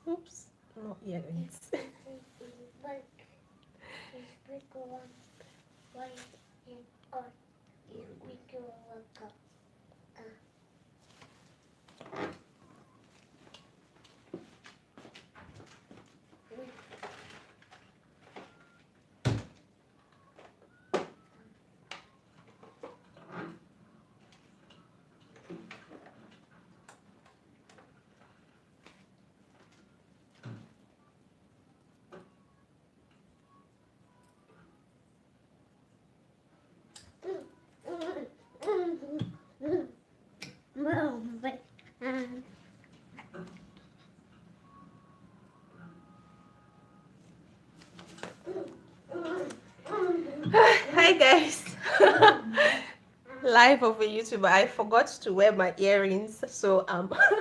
Oops, no earrings. Hi guys. Live of a YouTuber. I forgot to wear my earrings, so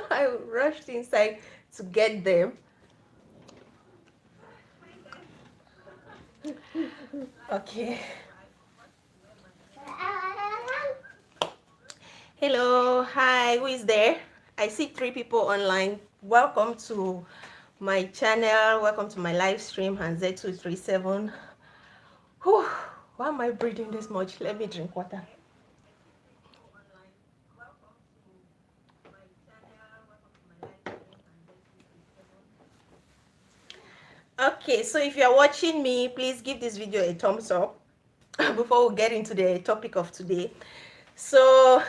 I rushed inside to get them. Okay. Hello, hi, who is there? I see 3 people online. Welcome to my channel. Welcome to my live stream, Hanz237. Whew, why am I breathing this much? Let me drink water. Okay, so if you're watching me, please give this video a thumbs up before we get into the topic of today. So,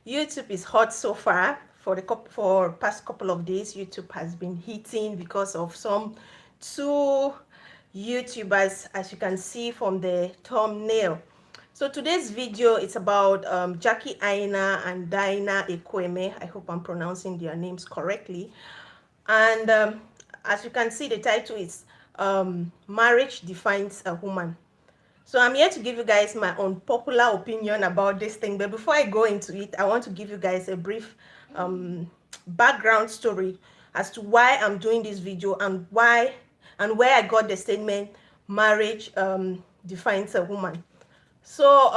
YouTube is hot so far. For past couple of days, YouTube has been hitting because of some 2 YouTubers, as you can see from the thumbnail. So today's video is about Jackie Aina and Dyna Ekwueme. I hope I'm pronouncing their names correctly. And as you can see, the title is Marriage Defines a Woman. So I'm here to give you guys my unpopular opinion about this thing. But before I go into it, I want to give you guys a brief background story as to why I'm doing this video and where I got the statement marriage defines a woman. So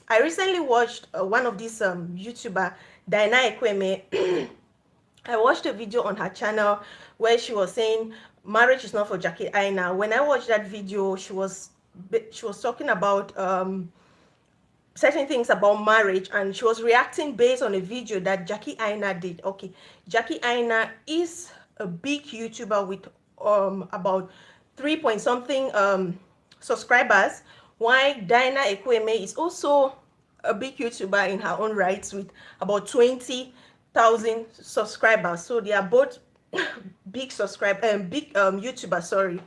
I recently watched one of these YouTuber, Dyna Ekwueme. I watched a video on her channel where she was saying marriage is not for Jackie Aina. When I watched that video, she was talking about certain things about marriage, and she was reacting based on a video that Jackie Aina did. Okay, Jackie Aina is a big YouTuber with about 3 point something subscribers, while Dyna Ekwueme is also a big YouTuber in her own rights with about 20,000 subscribers. So they are both big YouTubers. Sorry,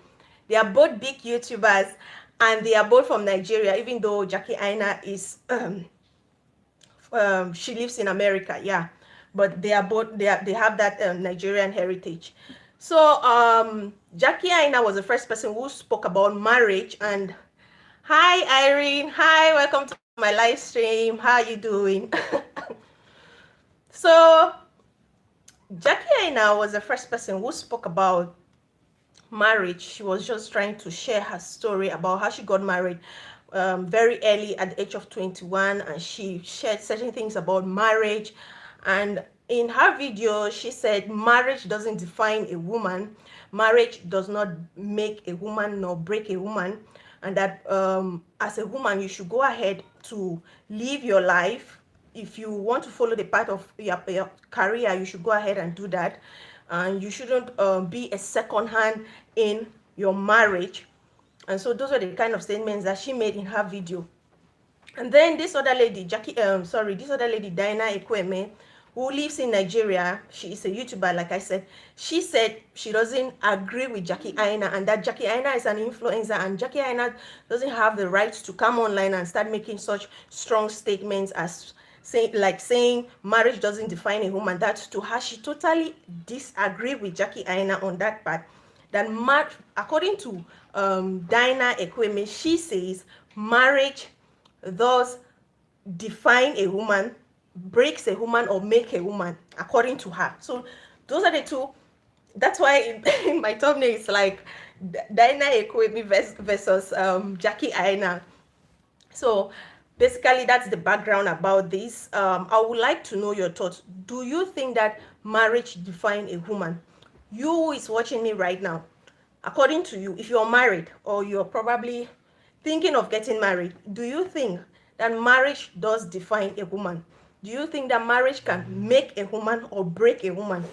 they are both big YouTubers, and they are both from Nigeria. Even though Jackie Aina is she lives in America, yeah, but they are both they have that Nigerian heritage. So Jackie Aina was the first person who spoke about marriage. And hi Irene, hi, welcome to my live stream. How are you doing? So Jackie Aina was the first person who spoke about marriage. She was just trying to share her story about how she got married very early at the age of 21, and she shared certain things about marriage. And in her video, she said marriage doesn't define a woman, marriage does not make a woman nor break a woman, and that as a woman you should go ahead to live your life. If you want to follow the path of your career, you should go ahead and do that, and you shouldn't be a second hand in your marriage. And so those are the kind of statements that she made in her video. And then this other lady, this other lady, Dyna Ekwueme, who lives in Nigeria, she is a YouTuber, like I said. She said she doesn't agree with Jackie Aina, and that Jackie Aina is an influencer, and Jackie Aina doesn't have the right to come online and start making such strong statements as saying marriage doesn't define a woman. That to her, she totally disagree with Jackie Aina on that part. That according to Dyna Ekwueme, she says marriage thus define a woman, breaks a woman, or make a woman, according to her. So those are the two. That's why in my thumbnail it's like Dyna Ekwueme versus Jackie Aina. So basically that's the background about this. I would like to know your thoughts. Do you think that marriage defines a woman? You who is watching me right now, according to you, if you're married or you're probably thinking of getting married, do you think that marriage does define a woman? Do you think that marriage can make a woman or break a woman?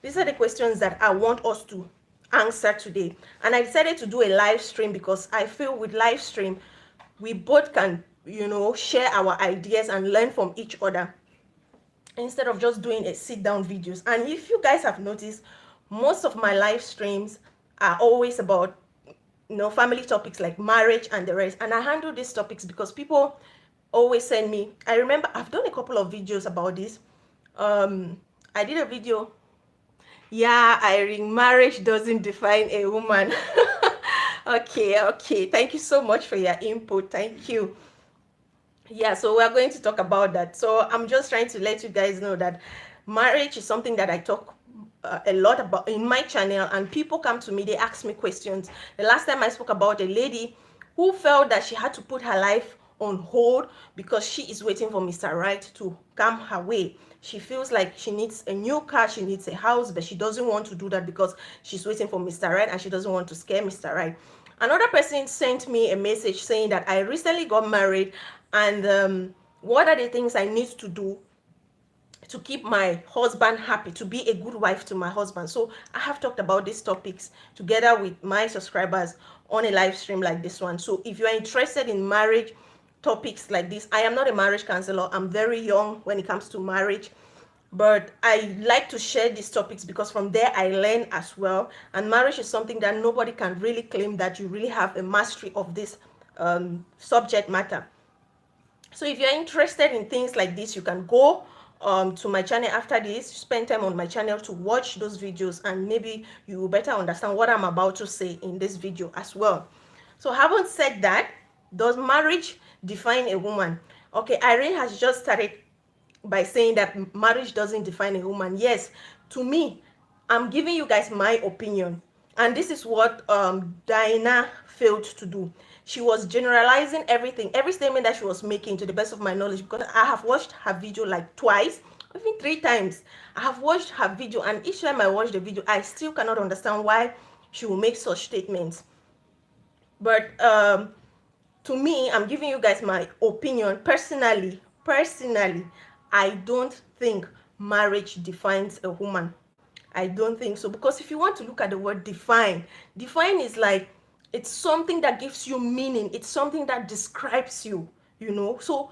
These are the questions that I want us to answer today. And I decided to do a live stream because I feel with live stream, we both can, share our ideas and learn from each other instead of just doing a sit down videos. And if you guys have noticed, most of my live streams are always about family topics like marriage and the rest. And I handle these topics because people always send me. I remember I've done a couple of videos about this. I did a video. Yeah, Irene, marriage doesn't define a woman. Okay. Thank you so much for your input. Thank you. Yeah, so we're going to talk about that. So I'm just trying to let you guys know that marriage is something that I talk a lot about in my channel, and people come to me, they ask me questions. The last time I spoke about a lady who felt that she had to put her life on hold because she is waiting for Mr. Right to come her way. She feels like she needs a new car, she needs a house, but she doesn't want to do that because she's waiting for Mr. Right and she doesn't want to scare Mr. Right. Another person sent me a message saying that I recently got married, and what are the things I need to do to keep my husband happy, to be a good wife to my husband. So I have talked about these topics together with my subscribers on a live stream like this one. So if you are interested in marriage topics like this, I am not a marriage counselor. I'm very young when it comes to marriage, but I like to share these topics because from there I learn as well. And marriage is something that nobody can really claim that you really have a mastery of this subject matter. So if you're interested in things like this, you can go to my channel after this, spend time on my channel to watch those videos, and maybe you will better understand what I'm about to say in this video as well. So having said that, does marriage define a woman? Okay, Irene has just started by saying that marriage doesn't define a woman. Yes, to me, I'm giving you guys my opinion, and this is what Dyna failed to do. She was generalizing everything, every statement that she was making, to the best of my knowledge, because I have watched her video like twice, even 3 times. I have watched her video, and each time I watch the video, I still cannot understand why she will make such statements. But to me, I'm giving you guys my opinion. Personally, I don't think marriage defines a woman. I don't think so, because if you want to look at the word define is like, it's something that gives you meaning. It's something that describes you, So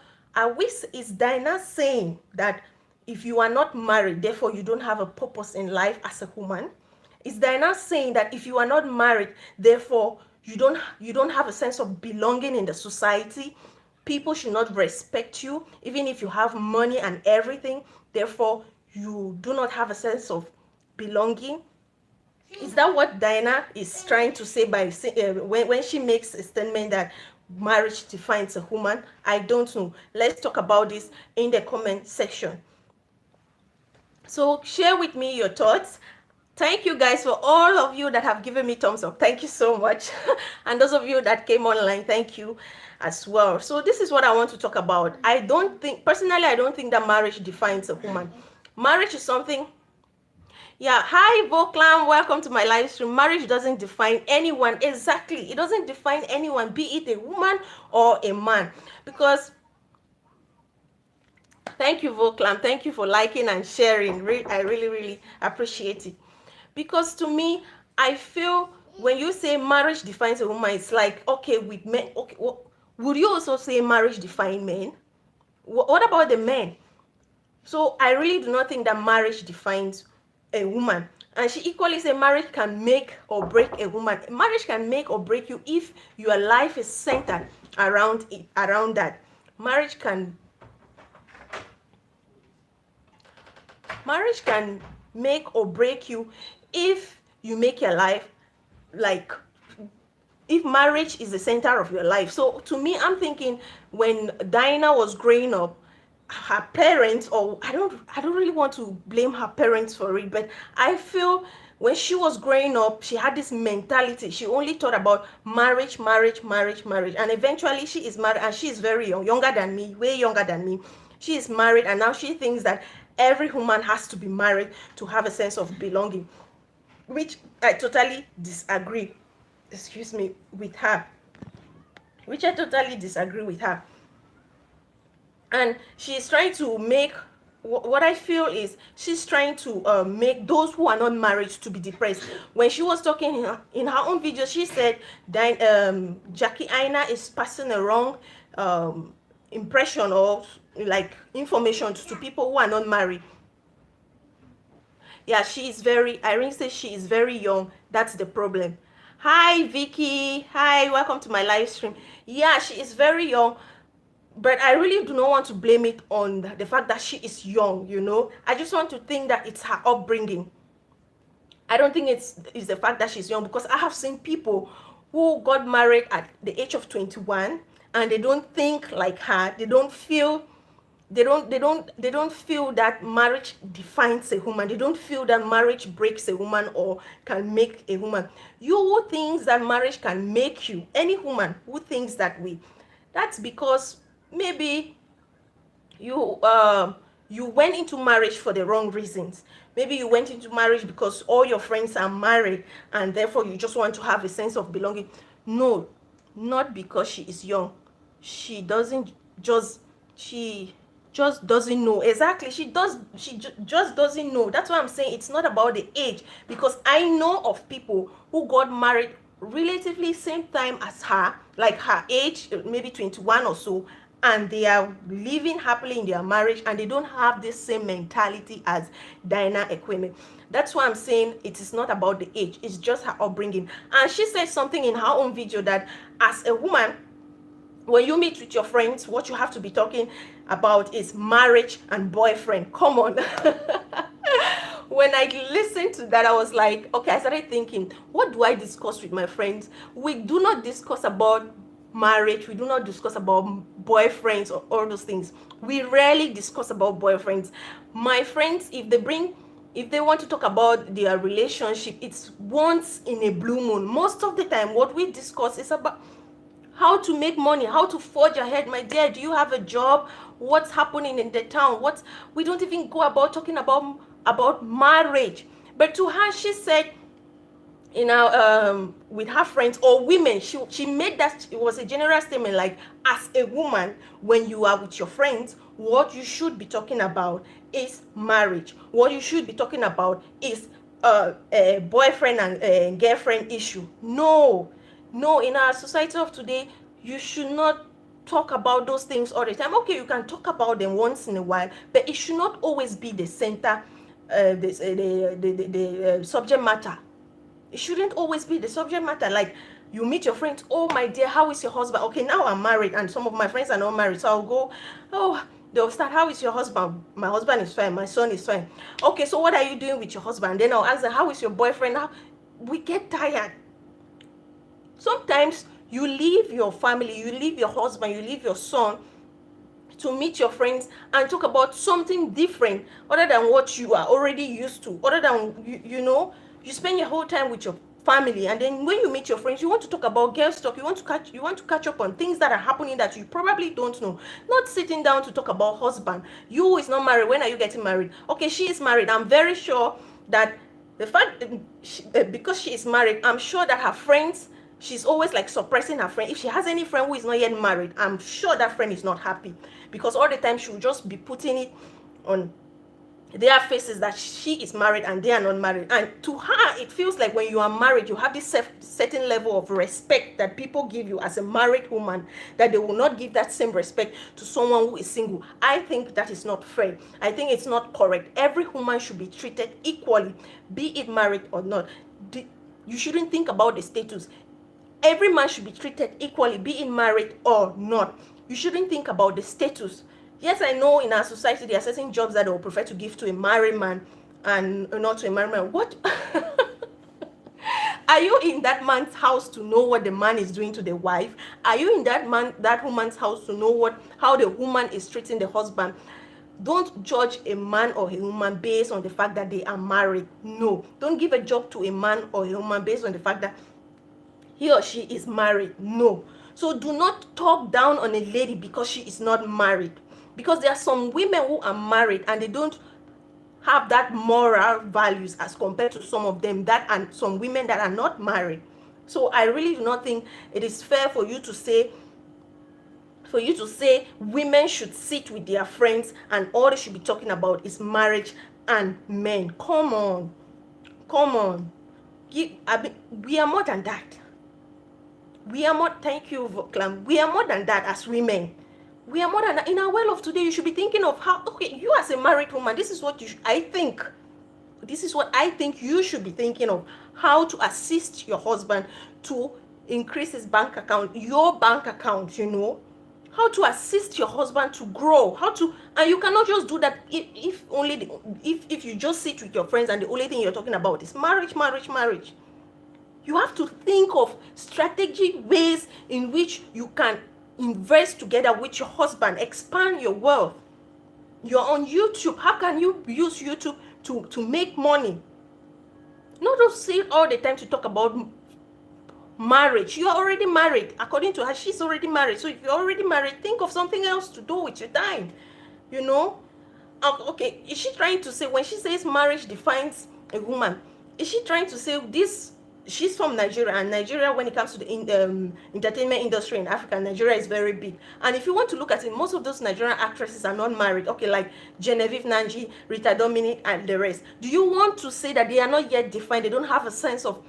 is Dyna saying that if you are not married, therefore you don't have a purpose in life as a woman? Is Dyna saying that if you are not married, therefore you don't have a sense of belonging in the society? People should not respect you, even if you have money and everything. Therefore, you do not have a sense of belonging. Is that what Dyna is trying to say by when she makes a statement that marriage defines a woman? I don't know. Let's talk about this in the comment section. So share with me your thoughts. Thank you guys for all of you that have given me thumbs up. Thank you so much. And those of you that came online, thank you as well. So this is what I want to talk about. Personally, I don't think that marriage defines a woman. Marriage is something. Yeah, hi Voclam, welcome to my live stream. Marriage doesn't define anyone. Exactly, it doesn't define anyone, be it a woman or a man. Because, thank you Voclam, thank you for liking and sharing. I really appreciate it. Because to me, I feel when you say marriage defines a woman, it's like, okay, with men, okay, would you also say marriage defines men? What about the men? So I really do not think that marriage defines a woman. And she equally said marriage can make or break a woman. Marriage can make or break you if your life is centered around that. Marriage can make or break you if you make your life like, if marriage is the center of your life. So to me, I'm thinking when Dyna was growing up, her parents, or I don't really want to blame her parents for it, but I feel When she was growing up, she had this mentality. She only thought about marriage, marriage, marriage, marriage. And eventually she is married, and she is very young, younger than me, way younger than me. She is married, and now she thinks that every woman has to be married to have a sense of belonging, which I totally disagree, excuse me, with her. Which I totally disagree with her. And she's trying to make, what I feel is she's trying to make those who are not married to be depressed. When she was talking in her own video, she said Jackie Aina is passing a wrong impression or like information to people who are not married. Yeah, she is very, Irene says she is very young. That's the problem. Hi Vicky, hi, welcome to my live stream. Yeah, she is very young, but I really do not want to blame it on the fact that she is young, you know. I just want to think that it's her upbringing. I don't think it's the fact that she's young, because I have seen people who got married at the age of 21 and they don't think like her. They don't feel that marriage defines a woman. They don't feel that marriage breaks a woman or can make a woman. You who thinks that marriage can make you, any woman who thinks that way, that's because maybe you went into marriage for the wrong reasons. Maybe you went into marriage because all your friends are married and therefore you just want to have a sense of belonging. No, not because she is young. She just doesn't know. Exactly, she just doesn't know. That's why I'm saying it's not about the age, because I know of people who got married relatively same time as her, like her age, maybe 21 or so, and they are living happily in their marriage and they don't have this same mentality as Dyna Ekwueme. That's why I'm saying it is not about the age, it's just her upbringing. And she said something in her own video that as a woman, when you meet with your friends, what you have to be talking about is marriage and boyfriend. Come on. When I listened to that, I was like, okay, I started thinking, what do I discuss with my friends? We do not discuss about marriage. We do not discuss about boyfriends or all those things. We rarely discuss about boyfriends. My friends, if they want to talk about their relationship, it's once in a blue moon. Most of the time, what we discuss is about how to make money, how to forge ahead. My dear, do you have a job? What's happening in the town? We don't even go about talking about marriage. But to her, she said, you know, with her friends or women, she made that, it was a general statement, like, as a woman, when you are with your friends, what you should be talking about is marriage. What you should be talking about is a boyfriend and girlfriend issue. No, in our society of today, you should not talk about those things all the time. Okay, you can talk about them once in a while, but it should not always be the center, the subject matter. It shouldn't always be the subject matter. Like, you meet your friends, oh my dear, how is your husband? Okay, now I'm married and some of my friends are not married, so I'll go, oh, they'll start, how is your husband? My husband is fine, my son is fine. Okay, so what are you doing with your husband? Then I'll ask them, how is your boyfriend? We get tired. Sometimes you leave your family, you leave your husband, you leave your son to meet your friends and talk about something different other than what you are already used to, other than you know, you spend your whole time with your family, and then when you meet your friends, you want to talk about girl talk, you want to catch up on things that are happening that you probably don't know. Not sitting down to talk about husband. You who is not married, when are you getting married? Okay, she is married. I'm very sure that the fact because she is married, I'm sure that her friends, she's always like suppressing her friend. If she has any friend who is not yet married, I'm sure that friend is not happy, because all the time she will just be putting it on their faces that she is married and they are not married. And to her, it feels like when you are married, you have this certain level of respect that people give you as a married woman, that they will not give that same respect to someone who is single. I think that is not fair. I think it's not correct. Every woman should be treated equally, be it married or not. You shouldn't think about the status. Every man should be treated equally, be it married or not. You shouldn't think about the status. Yes, I know in our society there are certain jobs that they will prefer to give to a married man and not to a married man. What? Are you in that man's house to know what the man is doing to the wife? Are you in that woman's house to know how the woman is treating the husband? Don't judge a man or a woman based on the fact that they are married. No, don't give a job to a man or a woman based on the fact that he or she is married. No. So do not talk down on a lady because she is not married, because there are some women who are married and they don't have that moral values as compared to some of them that, and some women that are not married. So I really do not think it is fair for you to say women should sit with their friends and all they should be talking about is marriage and men. Come on, come on. We are more than that. We are more, thank you, Clam. We are more than that as women. We are more than that. In our world of today, you should be thinking of how, okay, you as a married woman, this is what I think you should be thinking of, how to assist your husband to increase his bank account, your bank account, how to assist your husband to grow, and you cannot just do that if you just sit with your friends and the only thing you're talking about is marriage. You have to think of strategic ways in which you can invest together with your husband, expand your wealth. You're on YouTube. How can you use YouTube to make money? Not just sit all the time to talk about marriage. You are already married. According to her, she's already married. So if you're already married, think of something else to do with your time. Okay, is she trying to say, when she says marriage defines a woman, is she trying to say this? She's from Nigeria, and Nigeria, when it comes to the entertainment industry in Africa, Nigeria is very big. And if you want to look at it, most of those Nigerian actresses are not married. Okay, like Genevieve Nanji, Rita Dominic, and the rest. Do you want to say that they are not yet defined? They don't have a sense of,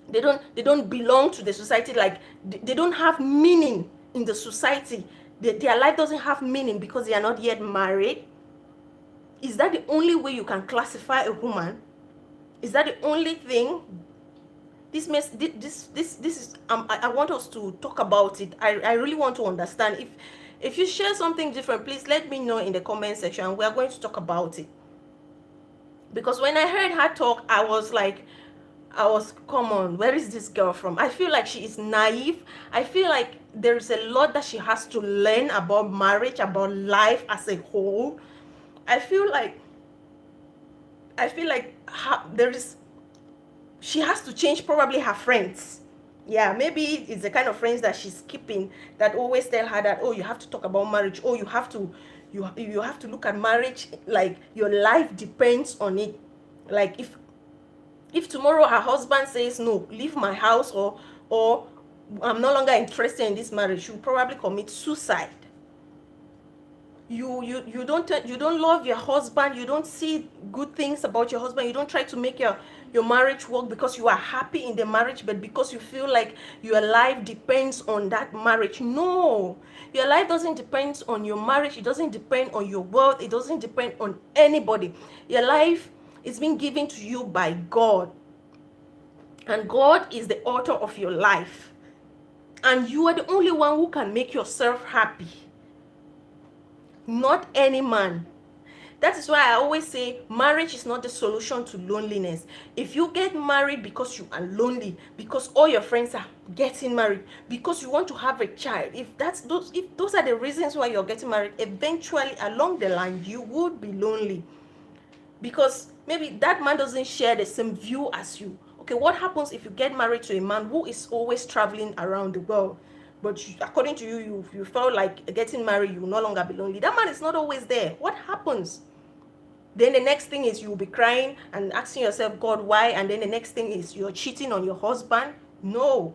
they don't belong to the society, like they don't have meaning in the society. Their life doesn't have meaning because they are not yet married? Is that the only way you can classify a woman? Is that the only thing? This is I want us to talk about it. I really want to understand. If you share something different, please let me know in the comment section. We are going to talk about it. Because when I heard her talk, I was come on, where is this girl from? I feel like she is naive. I feel like there is a lot that she has to learn about marriage, about life as a whole. I feel like she has to change probably her friends. Yeah, maybe it's the kind of friends that she's keeping that always tell her that, oh, you have to talk about marriage. Oh, you have to look at marriage like your life depends on it. Like if tomorrow her husband says, no, leave my house, or I'm no longer interested in this marriage, she'll probably commit suicide. You don't love your husband. You don't see good things about your husband. You don't try to make your marriage work because you are happy in the marriage, but because you feel like your life depends on that marriage. No, your life doesn't depend on your marriage. It doesn't depend on your wealth. It doesn't depend on anybody. Your life is being given to you by God, and God is the author of your life, and you are the only one who can make yourself happy, not any man. That is why I always say marriage is not the solution to loneliness. If you get married because you are lonely, because all your friends are getting married, because you want to have a child, if those are the reasons why you're getting married, eventually along the line you would be lonely, because maybe that man doesn't share the same view as you. Okay, what happens if you get married to a man who is always traveling around the world? But according to you felt like getting married, you will no longer be lonely. That man is not always there. What happens? Then the next thing is you'll be crying and asking yourself, God, why? And then the next thing is you're cheating on your husband. No.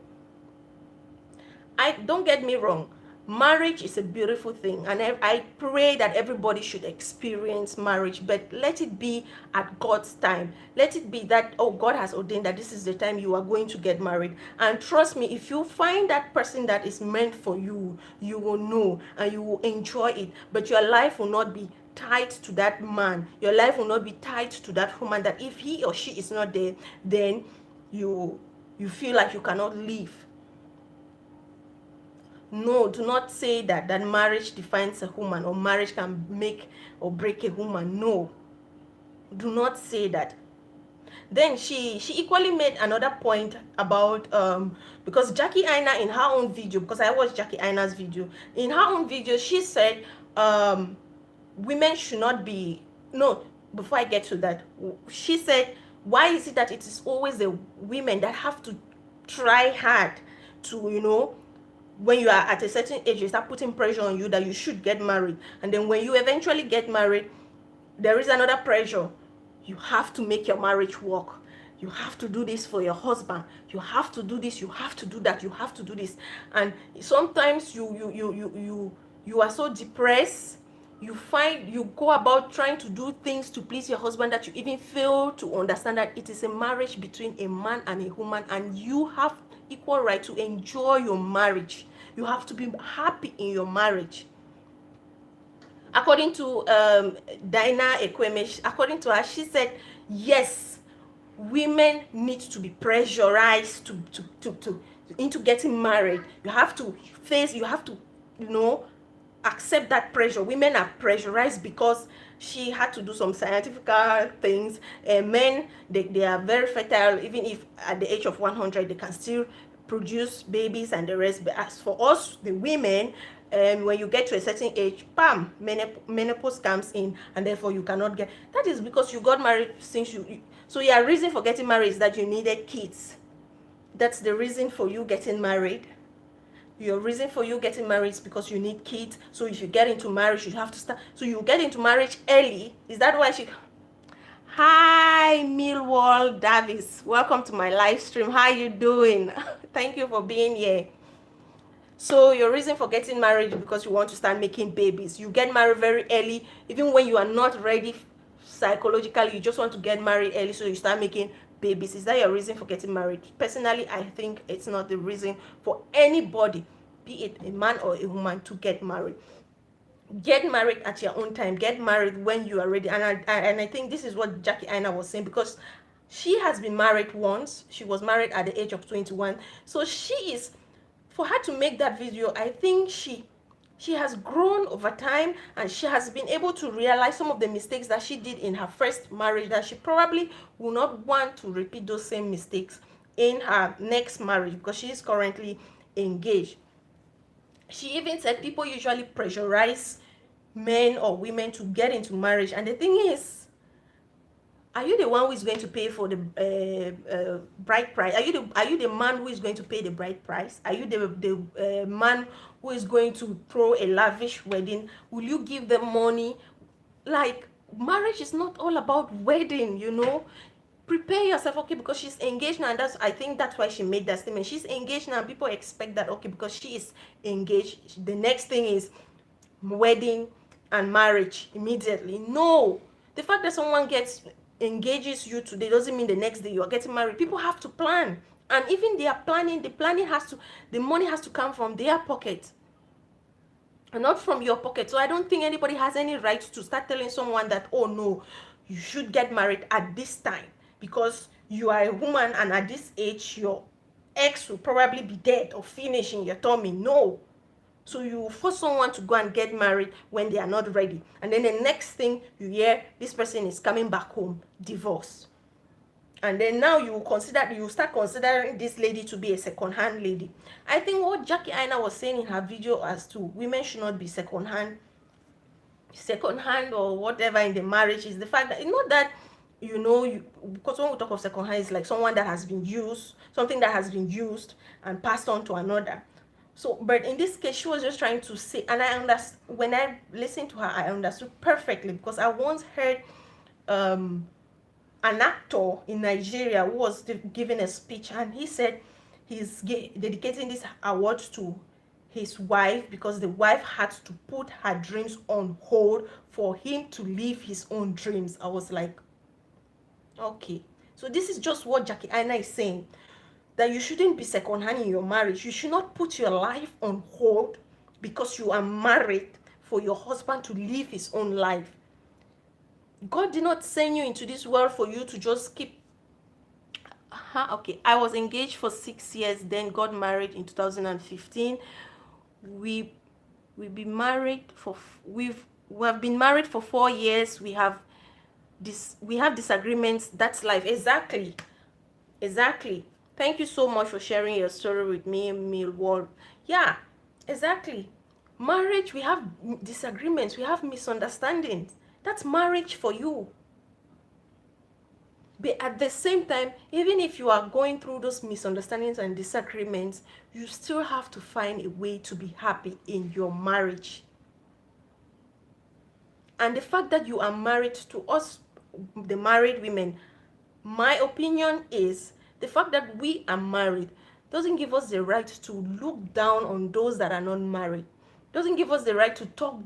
Don't get me wrong. Marriage is a beautiful thing, and I pray that everybody should experience marriage, but let it be at God's time. Let it be that, oh, God has ordained that this is the time you are going to get married. And trust me, if you find that person that is meant for you, you will know and you will enjoy it, but your life will not be tied to that man. Your life will not be tied to that woman, that if he or she is not there, then you feel like you cannot live. No, do not say that marriage defines a woman, or marriage can make or break a woman. No, do not say that. Then she equally made another point about because Jackie Aina, in her own video, because I watched Jackie Aina's video, in her own video she said women should not be, no, before I get to that, she said, why is it that it is always the women that have to try hard to, when you are at a certain age, they start putting pressure on you that you should get married, and then when you eventually get married, there is another pressure. You have to make your marriage work. You have to do this for your husband. You have to do this. You have to do that. You have to do this. And sometimes you are so depressed. You go about trying to do things to please your husband that you even fail to understand that it is a marriage between a man and a woman, and you have equal right to enjoy your marriage. You have to be happy in your marriage. According to Dyna Ekwueme, according to her, she said, yes, women need to be pressurized to into getting married. You have to accept that pressure. Women are pressurized because she had to do some scientific things. Men, they are very fertile, even if at the age of 100 they can still produce babies and the rest. But as for us, the women, when you get to a certain age, bam, menopause comes in, and therefore you cannot get. That is because you got married since so your reason for getting married is that you needed kids. That's the reason for you getting married. Your reason for you getting married is because you need kids. So if you get into marriage, you have to start. So you get into marriage early. Is that why she? Hi, Millwall Davis. Welcome to my live stream. How you doing? Thank you for being here. So your reason for getting married is because you want to start making babies. You get married very early, even when you are not ready psychologically. You just want to get married early, so you start making babies. Is that your reason for getting married? Personally, I think it's not the reason for anybody, be it a man or a woman, to get married. Get married at your own time. Get married when you are ready. And I think this is what Jackie Aina was saying, because she has been married once. She was married at the age of 21. So for her to make that video, I think she has grown over time, and she has been able to realize some of the mistakes that she did in her first marriage, that she probably will not want to repeat those same mistakes in her next marriage, because she is currently engaged. She even said people usually pressurize men or women to get into marriage, and the thing is, are you the one who is going to pay for the bride price? Are you the man who is going to pay the bride price? Are you the man who is going to throw a lavish wedding? Will you give them money? Like, marriage is not all about wedding, Prepare yourself, okay, because she's engaged now, and I think that's why she made that statement. She's engaged now, and people expect that, okay, because she is engaged, the next thing is wedding and marriage immediately. No, the fact that someone engages you today doesn't mean the next day you are getting married. People have to plan, and even they are planning, the money has to come from their pocket and not from your pocket. So I don't think anybody has any right to start telling someone that, oh no, you should get married at this time because you are a woman, and at this age your ex will probably be dead or finished in your tummy. No. So you force someone to go and get married when they are not ready, and then the next thing you hear, this person is coming back home, divorce. And then now you start considering this lady to be a second-hand lady. I think what Jackie Aina was saying in her video as to women should not be second-hand or whatever in the marriage is the fact that, not that, because when we talk of second-hand, it's like someone that has been used, something that has been used and passed on to another. So, but in this case, she was just trying to say, and I understand, when I listened to her, I understood perfectly, because I once heard an actor in Nigeria who was giving a speech, and he said he's dedicating this award to his wife because the wife had to put her dreams on hold for him to live his own dreams. I was like, okay. So this is just what Jackie Aina is saying, that you shouldn't be second-hand in your marriage. You should not put your life on hold because you are married for your husband to live his own life. God did not send you into this world for you to just keep. Okay, I was engaged for 6 years, then got married in 2015. We have been married for 4 years. We have disagreements. That's life. Exactly. Thank you so much for sharing your story with me, Millwall. Yeah, exactly. Marriage, we have disagreements, we have misunderstandings. That's marriage for you. But at the same time, even if you are going through those misunderstandings and disagreements, you still have to find a way to be happy in your marriage. And the fact that you are married, to us, the married women, my opinion is the fact that we are married doesn't give us the right to look down on those that are not married. Doesn't give us the right to talk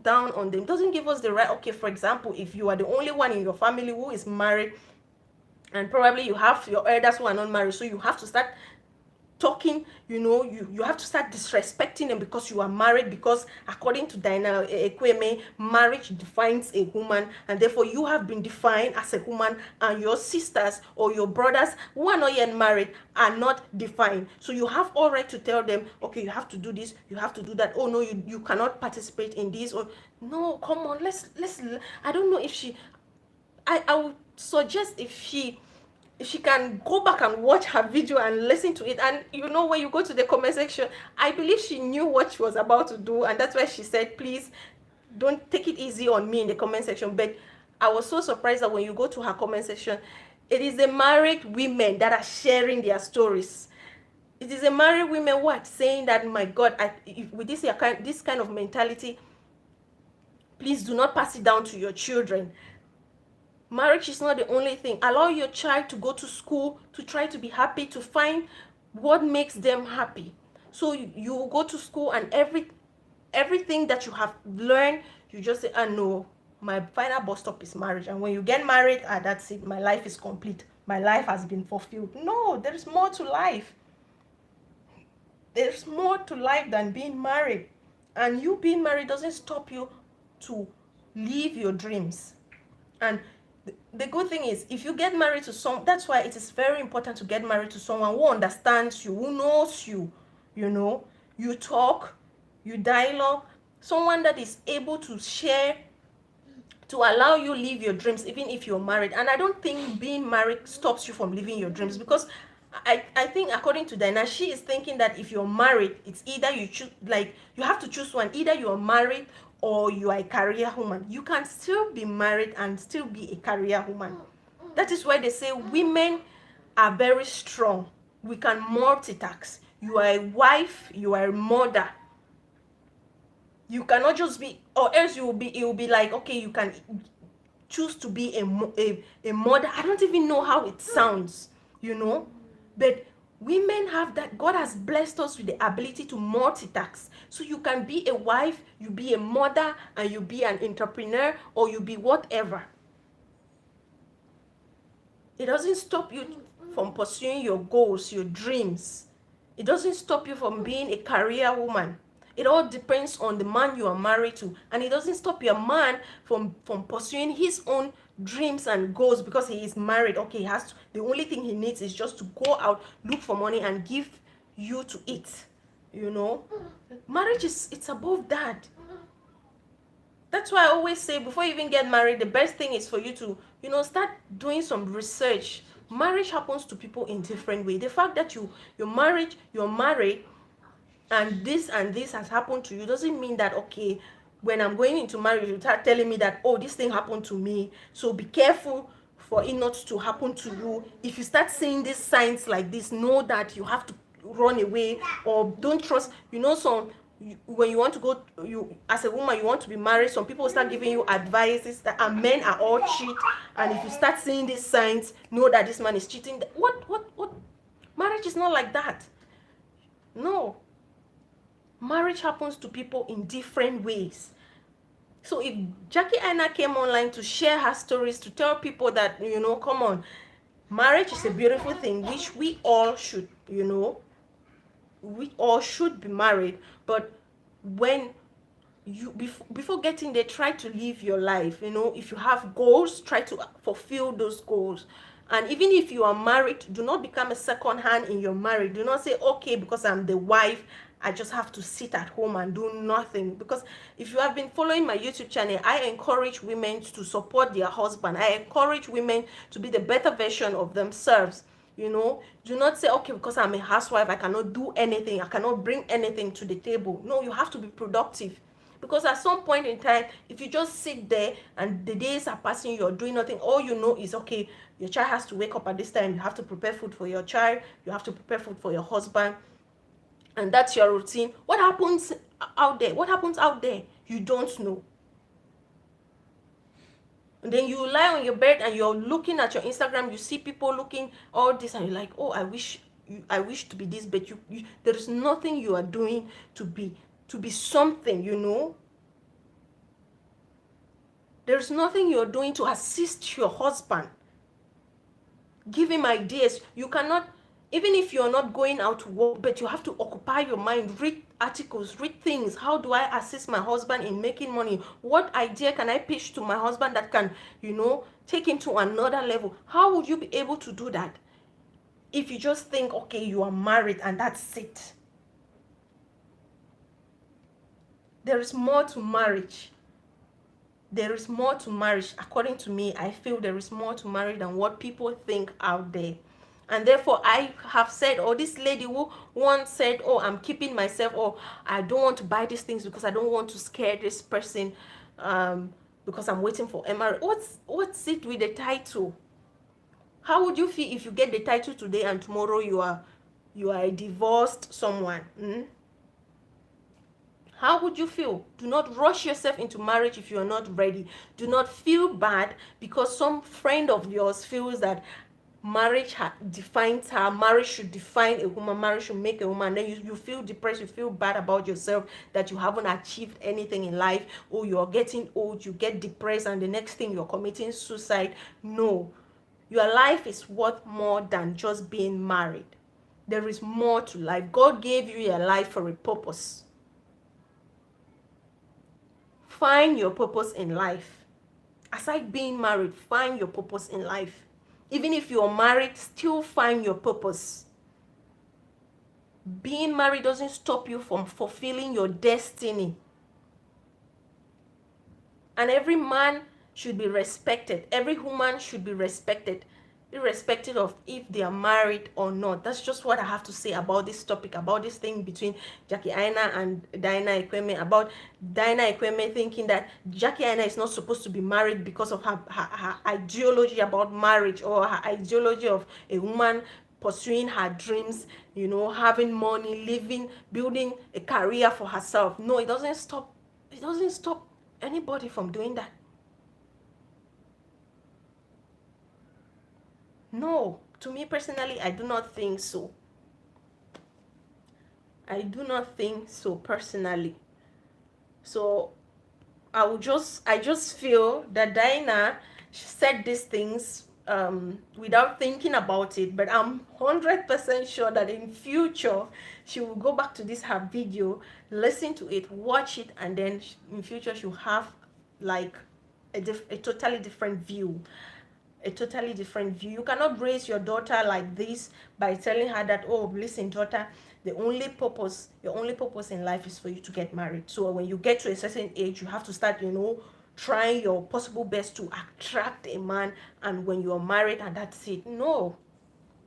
down on them. Doesn't give us the right, okay, for example, if you are the only one in your family who is married, and probably you have your elders who are not married, so you have to start talking, you have to start disrespecting them because you are married, because according to Dyna Ekwueme, marriage defines a woman, and therefore you have been defined as a woman, and your sisters or your brothers who are not yet married are not defined. So you have all right to tell them, okay, you have to do this, you have to do that. Oh no, you cannot participate in this. Or no, come on, let's I don't know if I would suggest if she can go back and watch her video and listen to it. And when you go to the comment section, I believe she knew what she was about to do, and that's why she said, please don't take it easy on me in the comment section. But I was so surprised that when you go to her comment section, it is the married women that are sharing their stories. It is the married women who are saying that, my God, with this kind of mentality, please do not pass it down to your children. Marriage is not the only thing. Allow your child to go to school, to try to be happy, to find what makes them happy. So you will go to school, and everything that you have learned, you just say, no, my final bus stop is marriage. And when you get married, that's it, my life is complete. My life has been fulfilled. No, there is more to life. There's more to life than being married. And you being married doesn't stop you to live your dreams. And the good thing is, if you get married to that's why it is very important to get married to someone who understands you, who knows you, you talk, you dialogue, someone that is able to share, to allow you live your dreams, even if you're married. And I don't think being married stops you from living your dreams, because I think, according to Dyna, she is thinking that if you're married, it's either you choose, like, you have to choose one. Either you're married or you are a career woman. You can still be married and still be a career woman. That is why they say women are very strong. We can multitask. You are a wife, you are a mother. You cannot just be, or else it will be like, okay, you can choose to be a mother. I don't even know how it sounds, but women have that. God has blessed us with the ability to multitask. So you can be a wife, you be a mother, and you be an entrepreneur, or you be whatever. It doesn't stop you from pursuing your goals, your dreams. It doesn't stop you from being a career woman. It all depends on the man you are married to. And it doesn't stop your man from pursuing his own dreams and goals because he is married. Okay, he has to, the only thing he needs is just to go out, look for money, and give you to eat. Marriage it's above that. That's why I always say, before you even get married, the best thing is for you to start doing some research. Marriage happens to people in different ways. The fact that you're married and this has happened to you doesn't mean that, okay, when I'm going into marriage, you start telling me that, oh, this thing happened to me, so be careful for it not to happen to you. If you start seeing these signs like this, know that you have to run away, or don't trust. When you want to go, as a woman, you want to be married, some people start giving you advices that men are all cheat, and if you start seeing these signs, know that this man is cheating. What marriage is not like that. No, marriage happens to people in different ways. So if Jackie Aina came online to share her stories, to tell people that, come on, marriage is a beautiful thing, which we all should, we all should be married. But when you, before getting there, try to live your life. If you have goals, try to fulfill those goals. And even if you are married, do not become a second hand in your marriage. Do not say, okay, because I'm the wife, I just have to sit at home and do nothing. Because if you have been following my YouTube channel, I encourage women to support their husband. I encourage women to be the better version of themselves. you know. Do not say, okay, because I'm a housewife, I cannot do anything, I cannot bring anything to the table. No, you have to be productive. Because at some point in time, if you just sit there and the days are passing, you're doing nothing, all you know is, okay, your child has to wake up at this time, you have to prepare food for your child, you have to prepare food for your husband, and that's your routine. What happens out there? What happens out there? You don't know. And then you lie on your bed and you're looking at your Instagram, you see people looking all this, and you're like, oh, I wish to be this, but there is nothing you are doing to be something, you know. There's nothing you're doing to assist your husband. Give him ideas. You cannot, even if you're not going out to work, but you have to occupy your mind, read articles, read things. How do I assist my husband in making money? What idea can I pitch to my husband that can, you know, take him to another level? How would you be able to do that if you just think, okay, you are married and that's it? There is more to marriage. There is more to marriage. According to me, I feel there is more to marriage than what people think out there. And therefore, I have said, or this lady who once said, oh, I'm keeping myself, or I don't want to buy these things because I don't want to scare this person, because I'm waiting for MR. What's it with the title? How would you feel if you get the title today and tomorrow you are a divorced someone? How would you feel? Do not rush yourself into marriage if you are not ready. Do not feel bad because some friend of yours feels that marriage defines her. Marriage should define a woman. Marriage should make a woman. Then you feel depressed. You feel bad about yourself that you haven't achieved anything in life, or you're getting old. You get depressed, and the next thing you're committing suicide. No, your life is worth more than just being married. There is more to life. God gave you your life for a purpose. Find your purpose in life. Aside being married, find your purpose in life. Even if you're married, still find your purpose. Being married doesn't stop you from fulfilling your destiny. And every man should be respected. Every woman should be respected, irrespective of if they are married or not. That's just what I have to say about this topic, about this thing between Jackie Aina and Dyna Ekwueme, about Dyna Ekwueme thinking that Jackie Aina is not supposed to be married because of her ideology about marriage, or her ideology of a woman pursuing her dreams, you know, having money, living, building a career for herself. No, it doesn't stop anybody from doing that. No, to me personally, I do not think so. I do not think so personally. So I just feel that Dyna said these things without thinking about it, but I'm 100% sure that in future she will go back to this her video, listen to it, watch it, and then in future she'll have like a totally different view. A totally different view. You cannot raise your daughter like this by telling her that, oh, listen, daughter, your only purpose in life is for you to get married. So when you get to a certain age, you have to start, you know, trying your possible best to attract a man, and when you're married and that's it. No.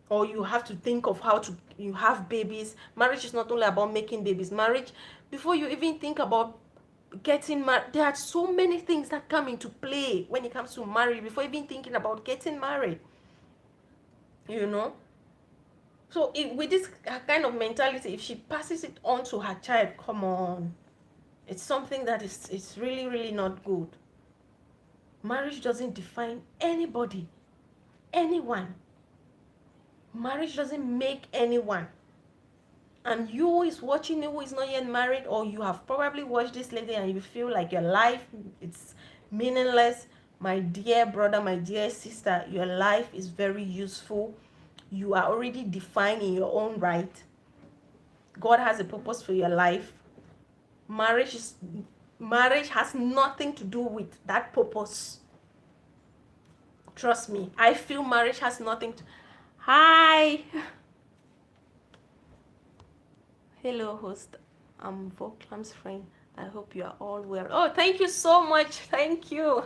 Or you have to think of how to you have babies. Marriage is not only about making babies. Marriage, before you even think about getting married, there are so many things that come into play when it comes to marriage before even thinking about getting married, you know. So with this kind of mentality, if she passes it on to her child, come on, it's something that it's really, really not good. Marriage doesn't define anybody, anyone. Marriage doesn't make anyone. And you who is watching me, who is not yet married, or you have probably watched this lady and you feel like your life it's meaningless, my dear brother, my dear sister, your life is very useful. You are already defined in your own right. God has a purpose for your life. Marriage has nothing to do with that purpose. Trust me, I feel marriage has nothing to... Hi. Hello, host. I'm Volclam's friend. I hope you are all well. Oh, thank you so much. Thank you.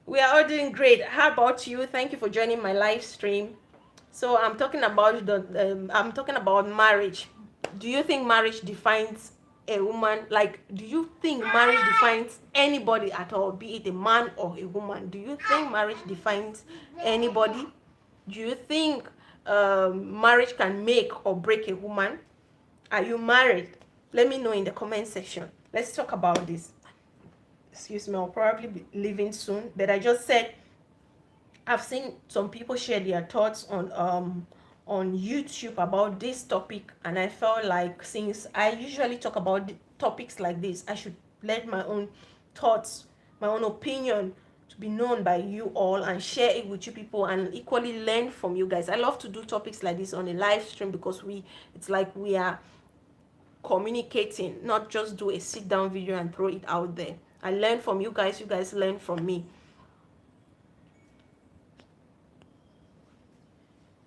We are all doing great. How about you? Thank you for joining my live stream. So I'm talking about I'm talking about marriage. Do you think marriage defines a woman? Like, do you think marriage defines anybody at all, be it a man or a woman? Do you think marriage defines anybody? Do you think marriage can make or break a woman? Are you married? Let me know in the comment section. Let's talk about this. Excuse me, I'll probably be leaving soon, but I just said I've seen some people share their thoughts on YouTube about this topic, and I felt like, since I usually talk about topics like this, I should let my own thoughts, my own opinion to be known by you all, and share it with you people, and equally learn from you guys. I love to do topics like this on a live stream, because it's like we are communicating, not just do a sit down video and throw it out there. I learn from you guys learn from me.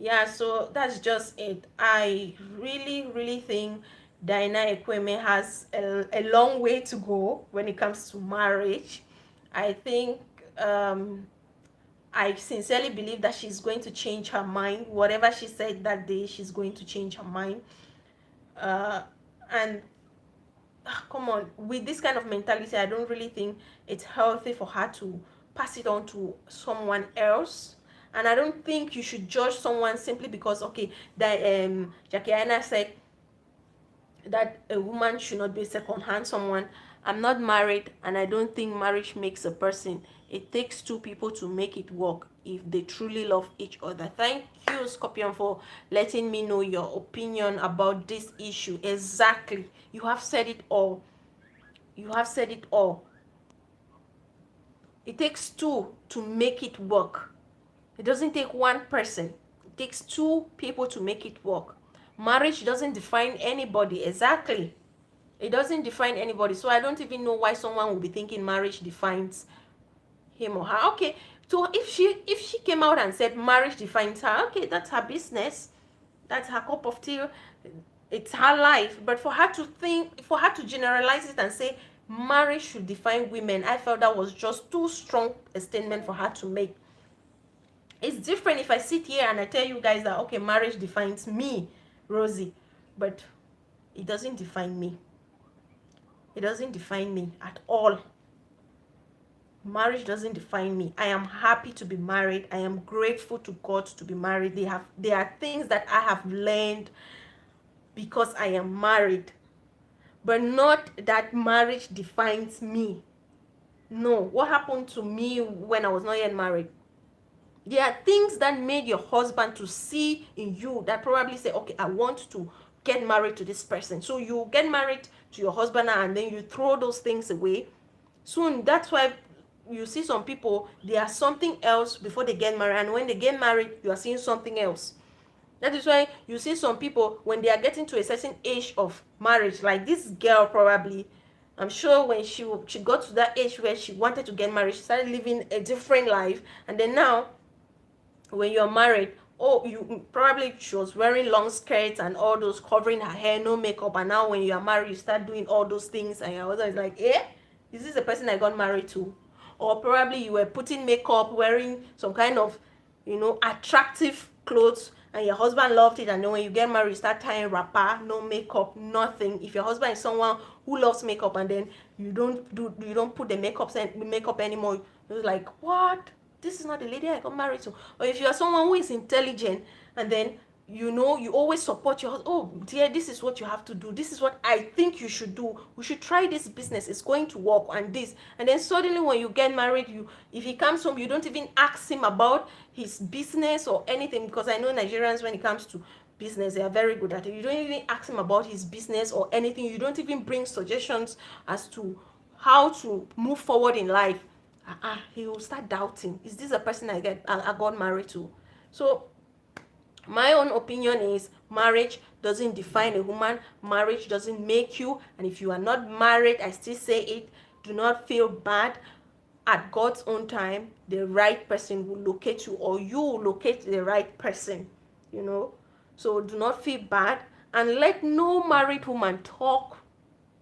Yeah, so that's just it. I really think Dyna Ekwueme has a long way to go when it comes to marriage. I think I sincerely believe that she's going to change her mind. Whatever she said that day, she's going to change her mind. And come on, with this kind of mentality, I don't really think it's healthy for her to pass it on to someone else. And I don't think you should judge someone simply because, okay, that Jackie Aina said that a woman should not be second-hand someone. I'm not married, and I don't think marriage makes a person. It takes two people to make it work if they truly love each other. Thank you, Scorpion, for letting me know your opinion about this issue. Exactly. You have said it all. You have said it all. It takes two to make it work. It doesn't take one person. It takes two people to make it work. Marriage doesn't define anybody. Exactly. It doesn't define anybody. So I don't even know why someone will be thinking marriage defines him or her. Okay, so if she came out and said marriage defines her, okay, that's her business. That's her cup of tea. It's her life. But for her to generalize it and say marriage should define women, I felt that was just too strong a statement for her to make. It's different if I sit here and I tell you guys that, okay, marriage defines me, Rosie, but it doesn't define me. It doesn't define me at all. Marriage doesn't define me. I am happy to be married. I am grateful to God to be married. There are things that I have learned because I am married, but not that marriage defines me. No, what happened to me when I was not yet married? There are things that made your husband to see in you, that probably say, okay, I want to get married to this person. So you get married to your husband and then you throw those things away. Soon, that's why you see some people, they are something else before they get married, and when they get married, you are seeing something else. That is why you see some people, when they are getting to a certain age of marriage, like this girl probably, I'm sure when she got to that age where she wanted to get married, she started living a different life, and then now when you're married, oh, you probably, she was wearing long skirts and all those, covering her hair, no makeup, and now when you're married, you start doing all those things, and your husband is like, eh, is this the person I got married to? Or probably you were putting makeup, wearing some kind of, attractive clothes, and your husband loved it, and then when you get married, you start tying wrapper, no makeup, nothing. If your husband is someone who loves makeup, and then you don't put the makeup anymore, you're like, what? This is not the lady I got married to. Or if you are someone who is intelligent, and then you always support your husband. Oh dear, this is what you have to do, this is what I think you should do, we should try this business, it's going to work, and this. And then suddenly when you get married, if he comes home, you don't even ask him about his business or anything, because I know Nigerians, when it comes to business, they are very good at it. You don't even ask him about his business or anything. You don't even bring suggestions as to how to move forward in life. He will start doubting, is this a person I got married to? So my own opinion is, marriage doesn't define a woman, marriage doesn't make you. And if you are not married, I still say it, do not feel bad. At God's own time, the right person will locate you, or you will locate the right person. So do not feel bad, and let no married woman talk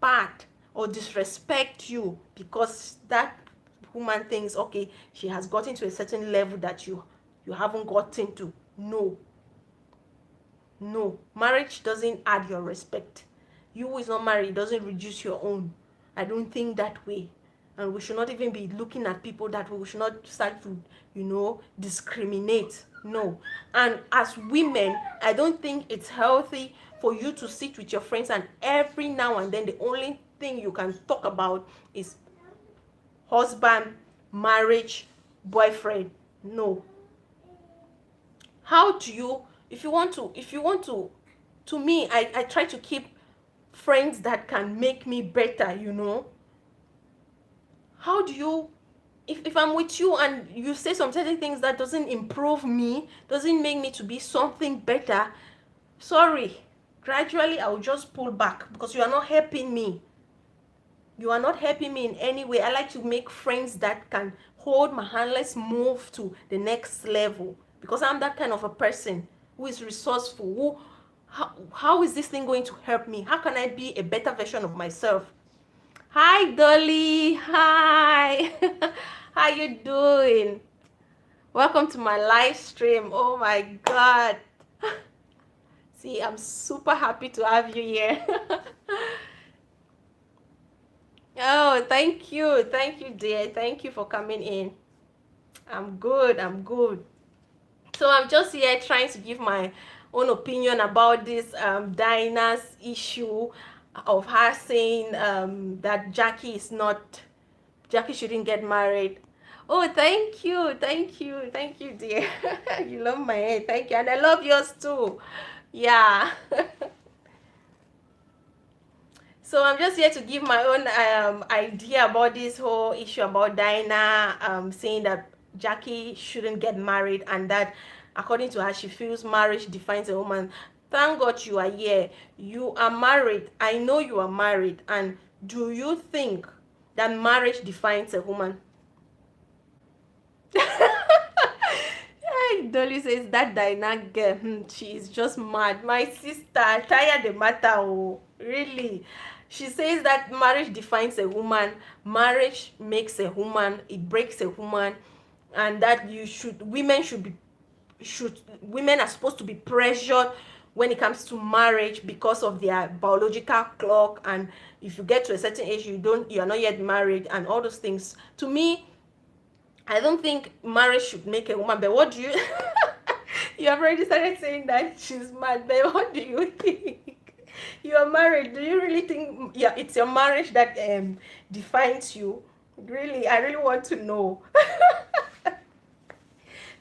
bad or disrespect you because that woman thinks, okay, she has gotten to a certain level that you haven't gotten to. No, No, marriage doesn't add your respect. You who is not married doesn't reduce your own. I don't think that way. And we should not even be looking at people that way. We should not start to, discriminate. No. And as women, I don't think it's healthy for you to sit with your friends and every now and then the only thing you can talk about is husband, marriage, boyfriend. No. How do you, to me, I try to keep friends that can make me better. How do you, if I'm with you and you say some certain things that doesn't improve me, doesn't make me to be something better, sorry, gradually I will just pull back because you are not helping me. You are not helping me in any way. I like to make friends that can hold my hand. Let's move to the next level because I'm that kind of a person who is resourceful. How is this thing going to help me? How can I be a better version of myself? Hi, Dolly. Hi. How you doing? Welcome to my live stream. Oh my God. See, I'm super happy to have you here. Oh, thank you. Thank you, dear. Thank you for coming in. I'm good. I'm good. So I'm just here trying to give my own opinion about this Dyna's issue of her saying that Jackie shouldn't get married. Oh, thank you. Thank you. Thank you, dear. You love my hair. Thank you. And I love yours too. Yeah. So I'm just here to give my own idea about this whole issue about Dyna saying that Jackie shouldn't get married and that according to her she feels marriage defines a woman. Thank God you are here. You are married. I know you are married. And do you think that marriage defines a woman? Dolly says that Dyna girl, she is just mad. My sister, tired the matter. Oh, really? She says that marriage defines a woman, marriage makes a woman, it breaks a woman, and that women are supposed to be pressured when it comes to marriage because of their biological clock, and if you get to a certain age you are not yet married and all those things. To me, I don't think marriage should make a woman, but what do you you have already started saying that she's mad, but what do you think? You are married. Do you really think it's your marriage that defines you? Really, I really want to know.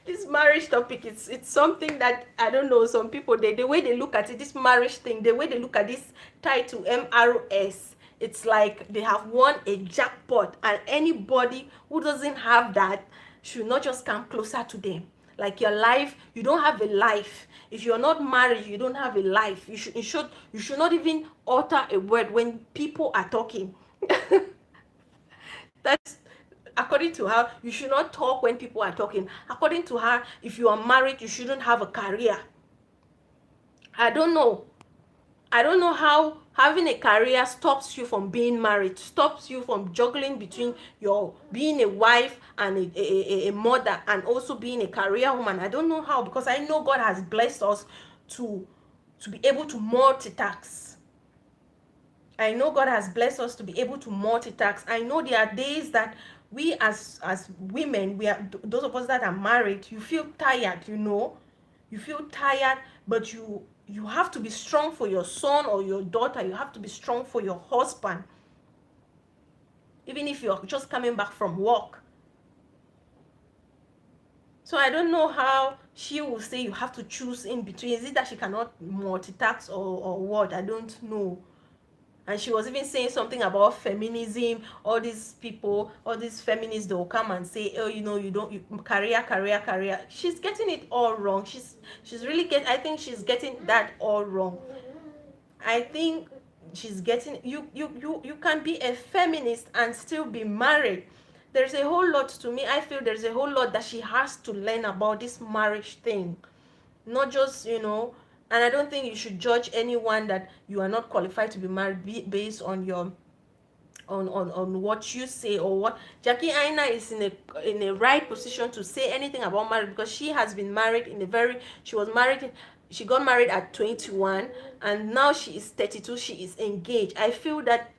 This marriage topic, it's something that I don't know, some people, the way they look at it, this marriage thing, the way they look at this title MRS, it's like they have won a jackpot, and anybody who doesn't have that should not just come closer to them. Like your life, you don't have a life. If you're not married, you don't have a life. You should not even utter a word when people are talking. That's according to her. You should not talk when people are talking. According to her, if you are married, you shouldn't have a career. I don't know how having a career stops you from being married, stops you from juggling between your being a wife and a mother and also being a career woman. I don't know how, because I know God has blessed us to be able to multitask. I know God has blessed us to be able to multitask. I know there are days that we as women, those of us that are married, you feel tired, you feel tired, but you have to be strong for your son or your daughter. You have to be strong for your husband, even if you're just coming back from work. So I don't know how she will say you have to choose in between. Is it that she cannot multitask or what? I don't know. And she was even saying something about feminism. All these people, all these feminists, they will come and say, oh, career. She's getting it all wrong. She's really I think she's getting that all wrong. I think she's getting, you can be a feminist and still be married. There's a whole lot, to me, I feel there's a whole lot that she has to learn about this marriage thing. Not just, and I don't think you should judge anyone that you are not qualified to be married based on your on what you say or what. Jackie Aina is in a right position to say anything about marriage because she has been married she was married she got married at 21, and now she is 32, she is engaged. I feel that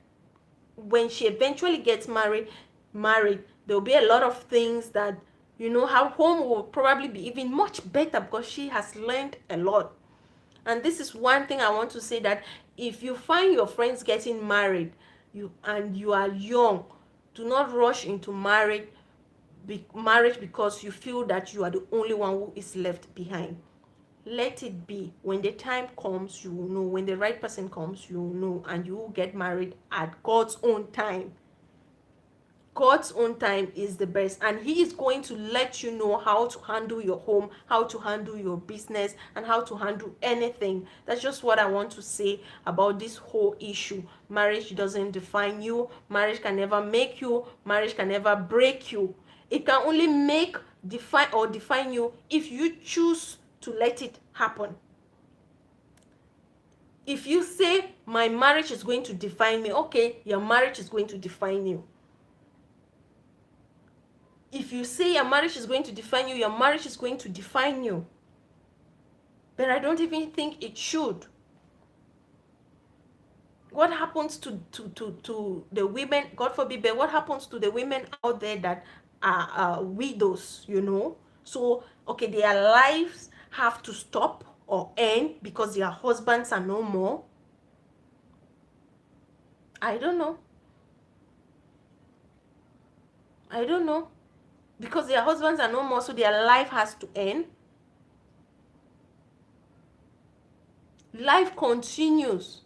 when she eventually gets married, there'll be a lot of things that, her home will probably be even much better because she has learned a lot. And this is one thing I want to say, that if you find your friends getting married, you are young, do not rush into marriage because you feel that you are the only one who is left behind. Let it be. When the time comes, you will know. When the right person comes, you will know, and you will get married at God's own time. God's own time is the best, and he is going to let you know how to handle your home, how to handle your business, and how to handle anything. That's just what I want to say about this whole issue. Marriage doesn't define you. Marriage can never make you. Marriage can never break you. It can only define you if you choose to let it happen. If you say my marriage is going to define me, okay, your marriage is going to define you. If you say your marriage is going to define you, your marriage is going to define you. But I don't even think it should. What happens to the women, God forbid, but what happens to the women out there that are widows, So, okay, their lives have to stop or end because their husbands are no more? I don't know. Because their husbands are no more, so their life has to end. Life continues,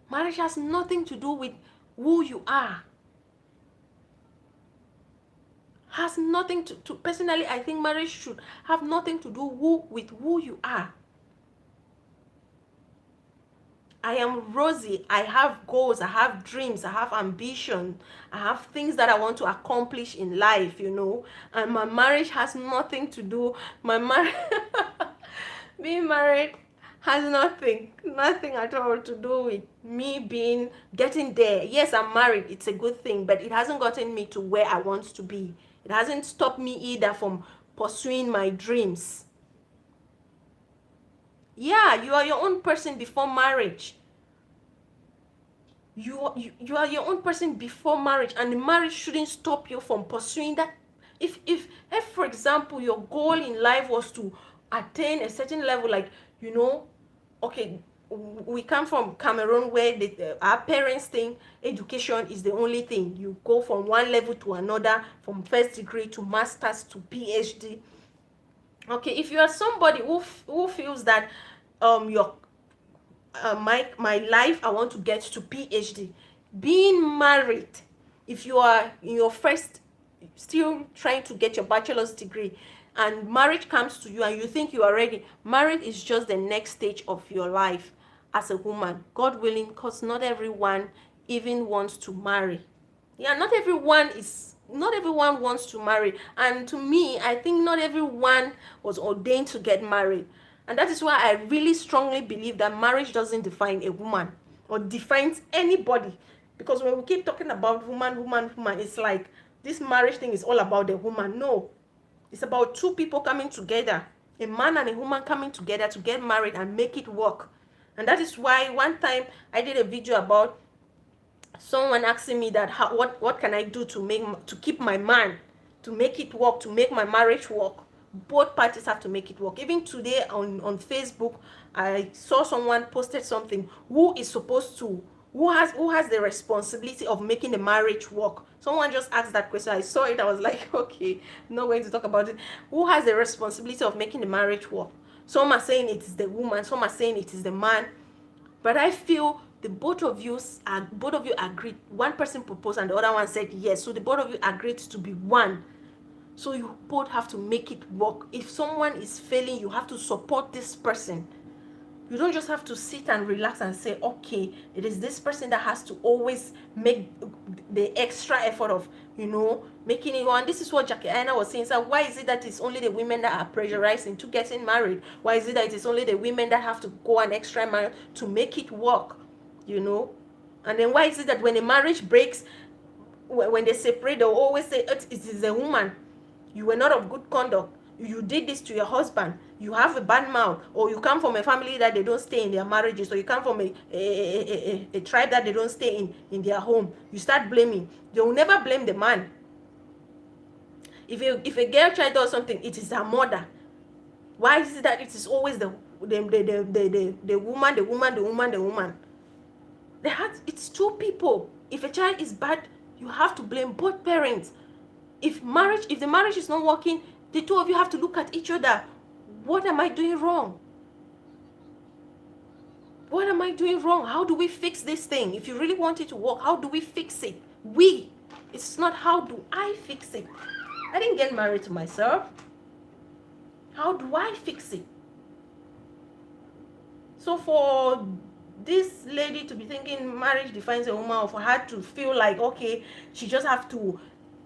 Marriage has nothing to do with who you are. Has nothing to personally, I think marriage should have nothing to do with who you are. I am Rosie. I have goals. I have dreams. I have ambition. I have things that I want to accomplish in life, And my marriage has nothing to do. Being married has nothing at all to do with me getting there. Yes, I'm married. It's a good thing, but it hasn't gotten me to where I want to be. It hasn't stopped me either from pursuing my dreams. Yeah, you are your own person before marriage. You are your own person before marriage, and the marriage shouldn't stop you from pursuing that. If for example, your goal in life was to attain a certain level, like, okay, we come from Cameroon where our parents think education is the only thing. You go from one level to another, from first degree to master's to PhD. Okay, if you are somebody who feels that your my life, I want to get to PhD. Being married, if you are in your first, still trying to get your bachelor's degree, and marriage comes to you and you think you are ready, marriage is just the next stage of your life as a woman, God willing, because not everyone even wants to marry. Yeah, not everyone wants to marry, and to me, I think not everyone was ordained to get married. And that is why I really strongly believe that marriage doesn't define a woman or defines anybody. Because when we keep talking about woman, it's like this marriage thing is all about the woman. No, it's about two people coming together, a man and a woman coming together to get married and make it work. And that is why one time I did a video about someone asking me that what can I do to keep my man, to make it work, to make my marriage work. Both parties have to make it work. Even today on Facebook, I saw someone posted something, who has the responsibility of making the marriage work. Someone just asked that question. I saw it, I was like, okay, I'm not going to talk about it. Who has the responsibility of making the marriage work? Some are saying it is the woman, some are saying it is the man. But I feel the both of you agreed. One person proposed and the other one said yes. So the both of you agreed to be one. So you both have to make it work. If someone is failing, you have to support this person. You don't just have to sit and relax and say, okay, it is this person that has to always make the extra effort of, making it go. And this is what Jackie Aina was saying. So why is it that it's only the women that are pressurized into getting married? Why is it that it's only the women that have to go an extra mile to make it work? And then why is it that when a marriage breaks, when they separate, they'll always say it is a woman. You were not of good conduct. You did this to your husband. you have a bad mouth, or you come from a family that they don't stay in their marriages, or you come from a tribe that they don't stay in their home, you start blaming. They will never blame the man. If a girl child does something, it is her mother. Why is it that it is always the woman? It's two people. If a child is bad, you have to blame both parents. If the marriage is not working, the two of you have to look at each other. What am I doing wrong? What am I doing wrong? How do we fix this thing? If you really want it to work, how do we fix it? It's not how do I fix it. I didn't get married to myself. How do I fix it? So for this lady to be thinking marriage defines a woman, or for her to feel like, okay, she just have to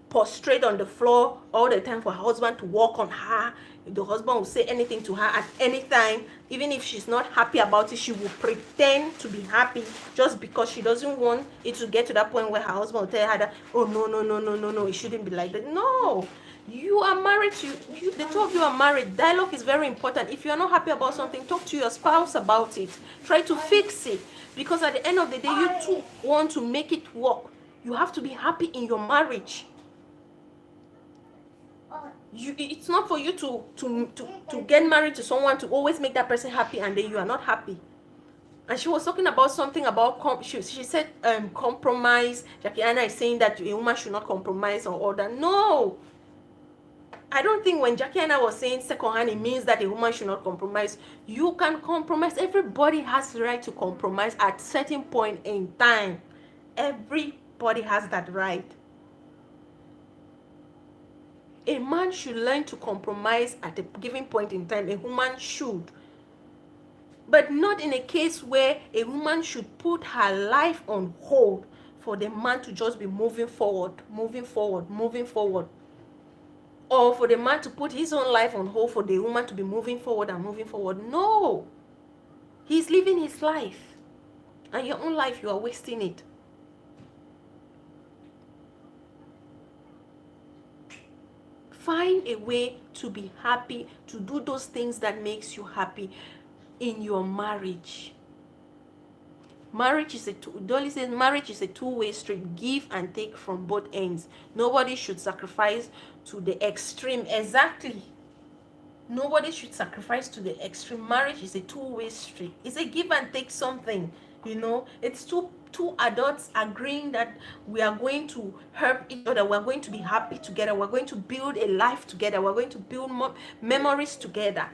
prostrate on the floor all the time for her husband to walk on her. The husband will say anything to her at any time. Even if she's not happy about it, she will pretend to be happy just because she doesn't want it to get to that point where her husband will tell her that, oh, no, it shouldn't be like that. No. You are married. The two of you are married. Dialogue is very important. If you are not happy about something, talk to your spouse about it. Try to fix it. Because at the end of the day, you two want to make it work. You have to be happy in your marriage. It's not for you to get married to someone to always make that person happy, and then you are not happy. And she was talking about something about, she said compromise. Jackie Aina is saying that a woman should not compromise or order. No. I don't think when Jackie Aina was saying second hand, it means that a woman should not compromise. You can compromise. Everybody has the right to compromise at certain point in time. Everybody has that right. A man should learn to compromise at a given point in time. A woman should. But not in a case where a woman should put her life on hold for the man to just be moving forward. Or for the man to put his own life on hold for the woman to be moving forward. No. He's living his life. And your own life, you are wasting it. Find a way to be happy, to do those things that makes you happy in your marriage. Marriage is a two-way street, give and take from both ends. Nobody should sacrifice to the extreme. Exactly. Nobody should sacrifice to the extreme. Marriage is a two-way street. It's a give and take something, It's two adults agreeing that we are going to help each other. We're going to be happy together. We're going to build a life together. We're going to build more memories together.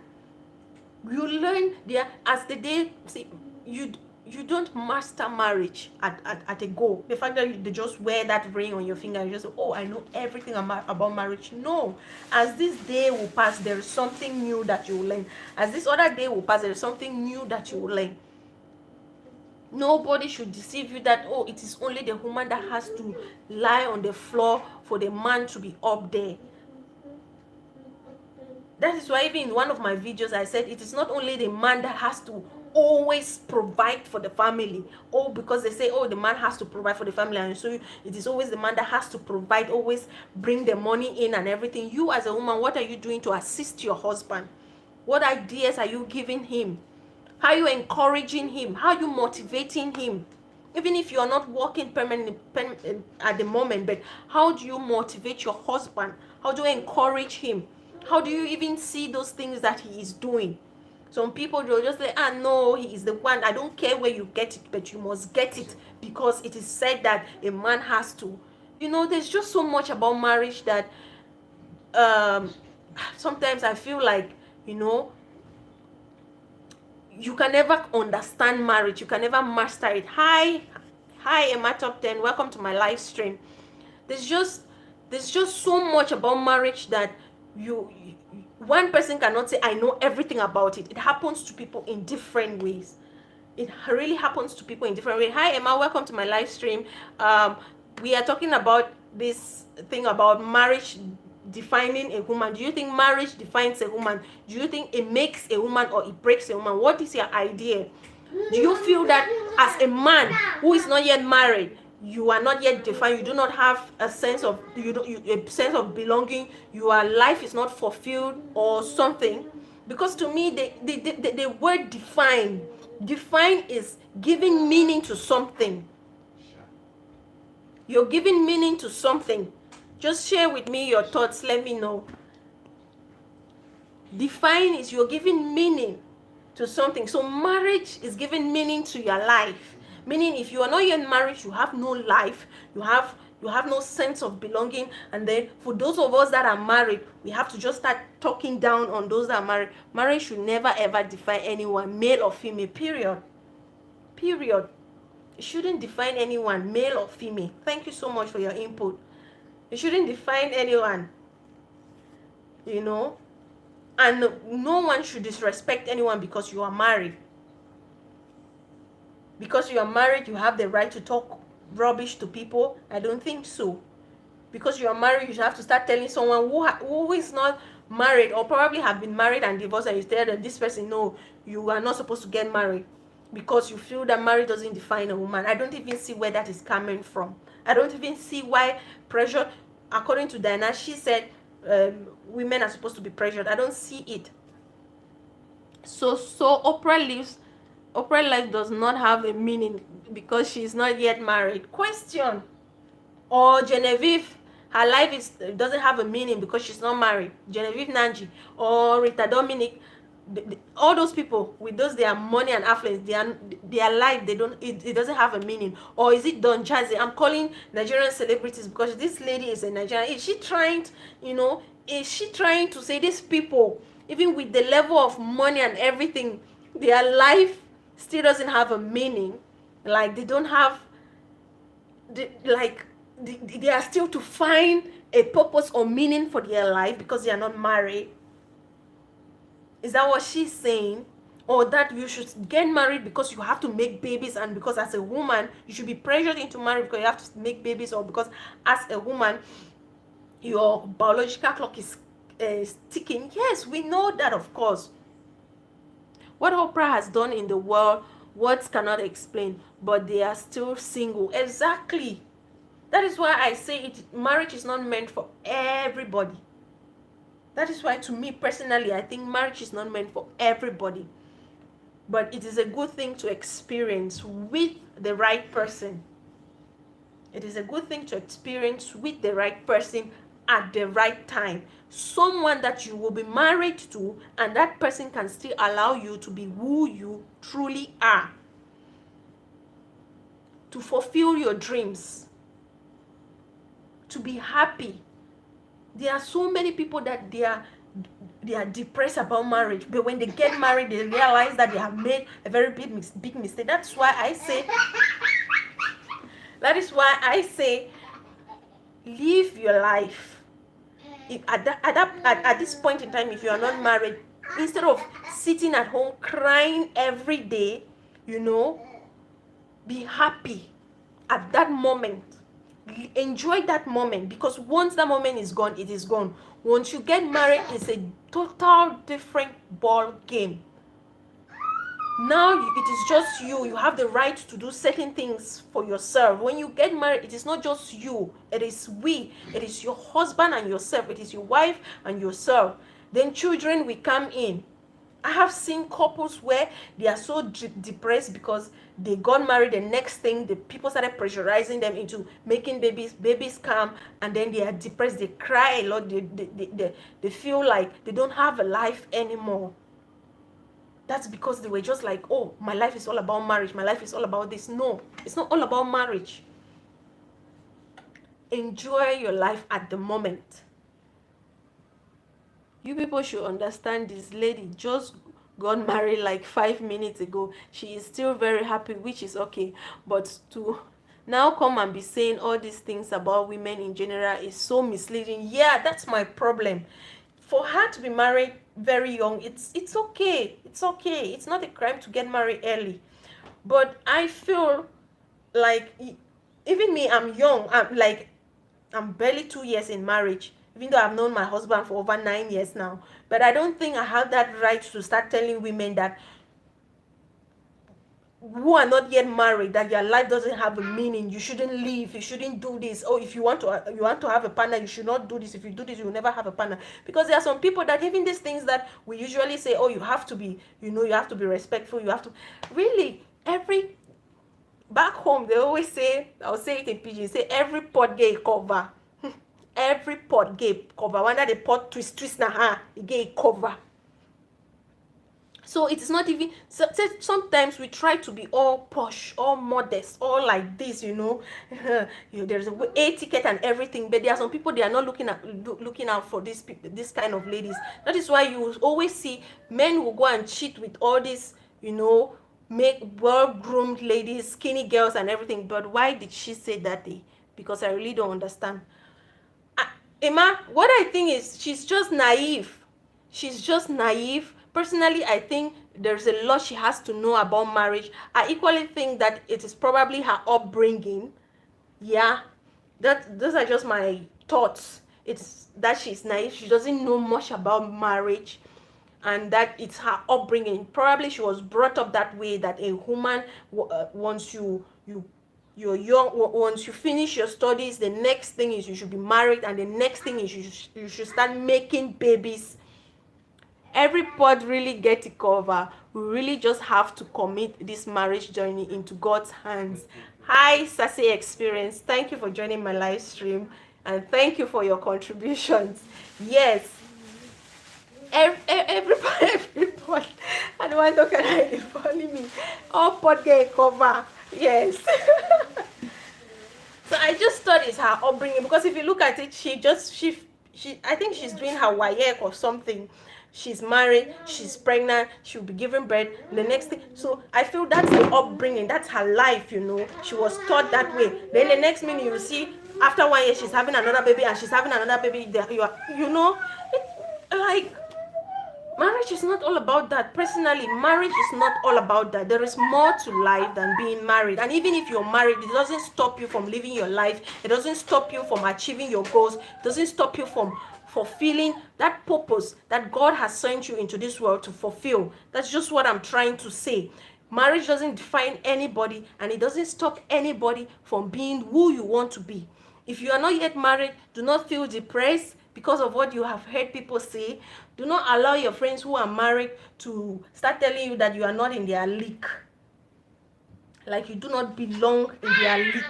You learn there as the day. See, you don't master marriage at a go. The fact that they just wear that ring on your finger, you just say, oh, I know everything about marriage. No. As this day will pass, there is something new that you will learn. As this other day will pass, there is something new that you will learn. Nobody should deceive you that, oh, it is only the woman that has to lie on the floor for the man to be up there. That is why even in one of my videos, I said it is not only the man that has to always provide for the family. Oh, because they say, oh, the man has to provide for the family, and so it is always the man that has to provide, always bring the money in and everything. You as a woman, what are you doing to assist your husband? What ideas are you giving him? How are you encouraging him? How are you motivating him? Even if you are not working permanently at the moment, but how do you motivate your husband? How do you encourage him? How do you even see those things that he is doing? Some people will just say, no, he is the one. I don't care where you get it, but you must get it because it is said that a man has to. There's just so much about marriage that sometimes I feel like, you can never understand marriage. You can never master it. Hi, Emma Top 10. Welcome to my live stream. There's just so much about marriage that one person cannot say, I know everything about it. It happens to people in different ways. It really happens to people in different ways. Hi, Emma. Welcome to my live stream. We are talking about this thing about marriage defining a woman. Do you think marriage defines a woman? Do you think it makes a woman or it breaks a woman? What is your idea? Do you feel that as a man who is not yet married, you are not yet defined, you do not have a sense of a sense of belonging, your life is not fulfilled or something? Because to me, the word define is giving meaning to something. You're giving meaning to something. Just share with me your thoughts. Let me know. Define is you're giving meaning to something. So marriage is giving meaning to your life. Meaning, if you are not yet married, you have no life. You have no sense of belonging. And then for those of us that are married, we have to just start talking down on those that are married. Marriage should never ever define anyone, male or female. Period. It shouldn't define anyone, male or female. Thank you so much for your input. It shouldn't define anyone. And no one should disrespect anyone because you are married. Because you are married, you have the right to talk rubbish to people? I don't think so. Because you are married, you have to start telling someone who is not married, or probably have been married and divorced, and you tell them, this person, no, you are not supposed to get married, because you feel that marriage doesn't define a woman. I don't even see where that is coming from. I don't even see why pressure, according to Dyna, she said women are supposed to be pressured. I don't see it. So Oprah life does not have a meaning because she is not yet married. Question. Or Genevieve, her life doesn't have a meaning because she's not married. Genevieve Nanji or Rita Dominic, all those people with those their money and affluence, their life, it doesn't have a meaning. Or is it Don Jazzy? I'm calling Nigerian celebrities because this lady is a Nigerian. Is she trying to say these people, even with the level of money and everything, their life still doesn't have a meaning? Like they don't have they are still to find a purpose or meaning for their life because they are not married? Is that what she's saying? Or that you should get married because you have to make babies, and because as a woman you should be pressured into marriage because you have to make babies, or because as a woman your biological clock is ticking? Yes, we know that, of course. What Oprah has done in the world, words cannot explain, but they are still single. Exactly. That is why I say marriage is not meant for everybody. That is why, to me personally, I think marriage is not meant for everybody. But it is a good thing to experience with the right person. It is a good thing to experience with the right person at the right time. Someone that you will be married to, and that person can still allow you to be who you truly are. To fulfill your dreams. To be happy. There are so many people that they are depressed about marriage, but when they get married, they realize that they have made a very big mistake. That's why I say live your life. At this point in time, if you are not married, instead of sitting at home crying every day, be happy at that moment. Enjoy that moment, because once that moment is gone, it is gone. Once you get married, it's a total different ball game. Now it is just you. You have the right to do certain things for yourself. When you get married, it is not just you. It is we. It is your husband and yourself. It is your wife and yourself. Then children will come in. I have seen couples where they are so depressed because they got married. The next thing, the people started pressurizing them into making babies. Babies come, and then they are depressed. They cry a lot. They feel like they don't have a life anymore. That's because they were just like, oh, my life is all about marriage. My life is all about this. No, it's not all about marriage. Enjoy your life at the moment. You people should understand this lady just got married like 5 minutes ago. She is still very happy, which is okay. But to now come and be saying all these things about women in general is so misleading. Yeah, that's my problem. For her to be married very young, it's okay. It's okay. It's not a crime to get married early. But I feel like, even me, I'm young. I'm barely 2 years in marriage, even though I've known my husband for over 9 years now. But I don't think I have that right to start telling women that who are not yet married, that your life doesn't have a meaning. You shouldn't leave, you shouldn't do this. Oh, if you want to have a partner, you should not do this. If you do this, you will never have a partner. Because there are some people that even these things that we usually say, oh, you have to be, you have to be respectful, you have to really, every back home they always say, I'll say it in PG, say every pot gay cover. Every pot gay cover. Whether the pot twist na ha, gay cover. So it's not even, so sometimes we try to be all posh, all modest, all like this, there's a etiquette and everything, but there are some people, they are not looking out for this kind of ladies. That is why you always see men who go and cheat with all these, make well-groomed ladies, skinny girls and everything. But why did she say that day? Because I really don't understand. Emma, what I think is she's just naive. She's just naive. Personally, I think there's a lot she has to know about marriage. I equally think that it is probably her upbringing. Yeah, those are just my thoughts. It's that she's naive. She doesn't know much about marriage, and that it's her upbringing. Probably she was brought up that way, that a woman, once you're young, once you finish your studies, the next thing is you should be married, and the next thing is you should start making babies. Every pod really get it covered. We really just have to commit this marriage journey into God's hands. Hi, Sassy Experience. Thank you for joining my live stream, and thank you for your contributions. Yes, every pod, and one look at it, follow me. All pod get cover. Yes. So I just thought it's her upbringing, because if you look at it, she I think she's doing her WAEC or something. She's married, she's pregnant, she'll be giving birth, the next thing. So I feel that's the upbringing, that's her life, She was taught that way. Then the next minute you see, after 1 year, she's having another baby, and she's having another baby. Like, marriage is not all about that. Personally, marriage is not all about that. There is more to life than being married. And even if you're married, it doesn't stop you from living your life. It doesn't stop you from achieving your goals. It doesn't stop you from fulfilling that purpose that God has sent you into this world to fulfill. That's just what I'm trying to say. Marriage doesn't define anybody, and it doesn't stop anybody from being who you want to be. If you are not yet married, do not feel depressed because of what you have heard people say. Do not allow your friends who are married to start telling you that you are not in their league. Like you do not belong in their league.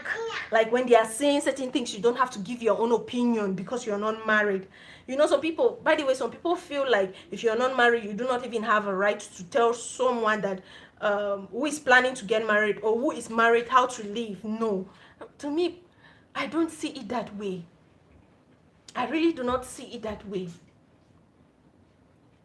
Like when they are saying certain things, you don't have to give your own opinion because you're not married. Some people, by the way, some people feel like if you're not married, you do not even have a right to tell someone that who is planning to get married or who is married how to live. No. To me, I don't see it that way. I really do not see it that way.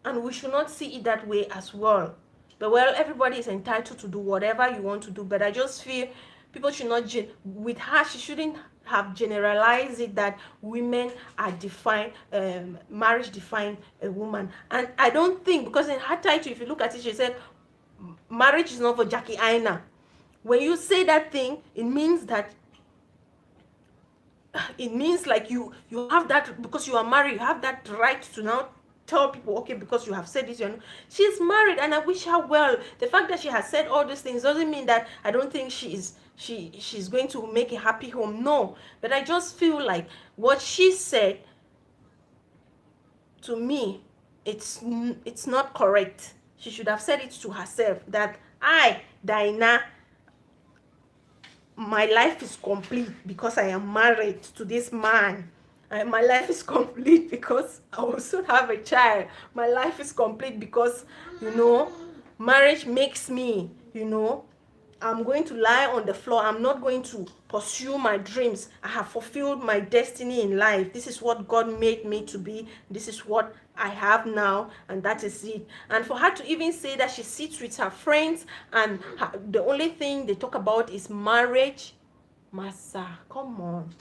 And we should not see it that way as well. But well, everybody is entitled to do whatever you want to do. But I just feel people should not, with her, she shouldn't have generalized it that women are defined, marriage define a woman. And I don't think, because in her title, if you look at it, she said, marriage is not for Jackie Aina. When you say that thing, it means like you have that, because you are married, you have that right to now tell people, okay, because you have said this, she's married, and I wish her well. The fact that she has said all these things doesn't mean that I don't think she's going to make a happy home. No, but I just feel like what she said, to me, it's not correct. She should have said it to herself that I, Dyna, my life is complete because I am married to this man. My life is complete because I will soon have a child. My life is complete because, marriage makes me, I'm going to lie on the floor. I'm not going to pursue my dreams. I have fulfilled my destiny in life. This is what God made me to be. This is what I have now, and that is it. And for her to even say that she sits with her friends and the only thing they talk about is marriage, Massa, come on.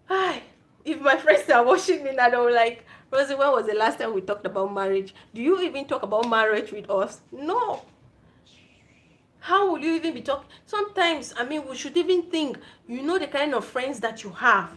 Hi, if my friends are watching me now, they're like, Rosie, when was the last time we talked about marriage? Do you even talk about marriage with us? No. How will you even be talking? Sometimes, we should even think, the kind of friends that you have,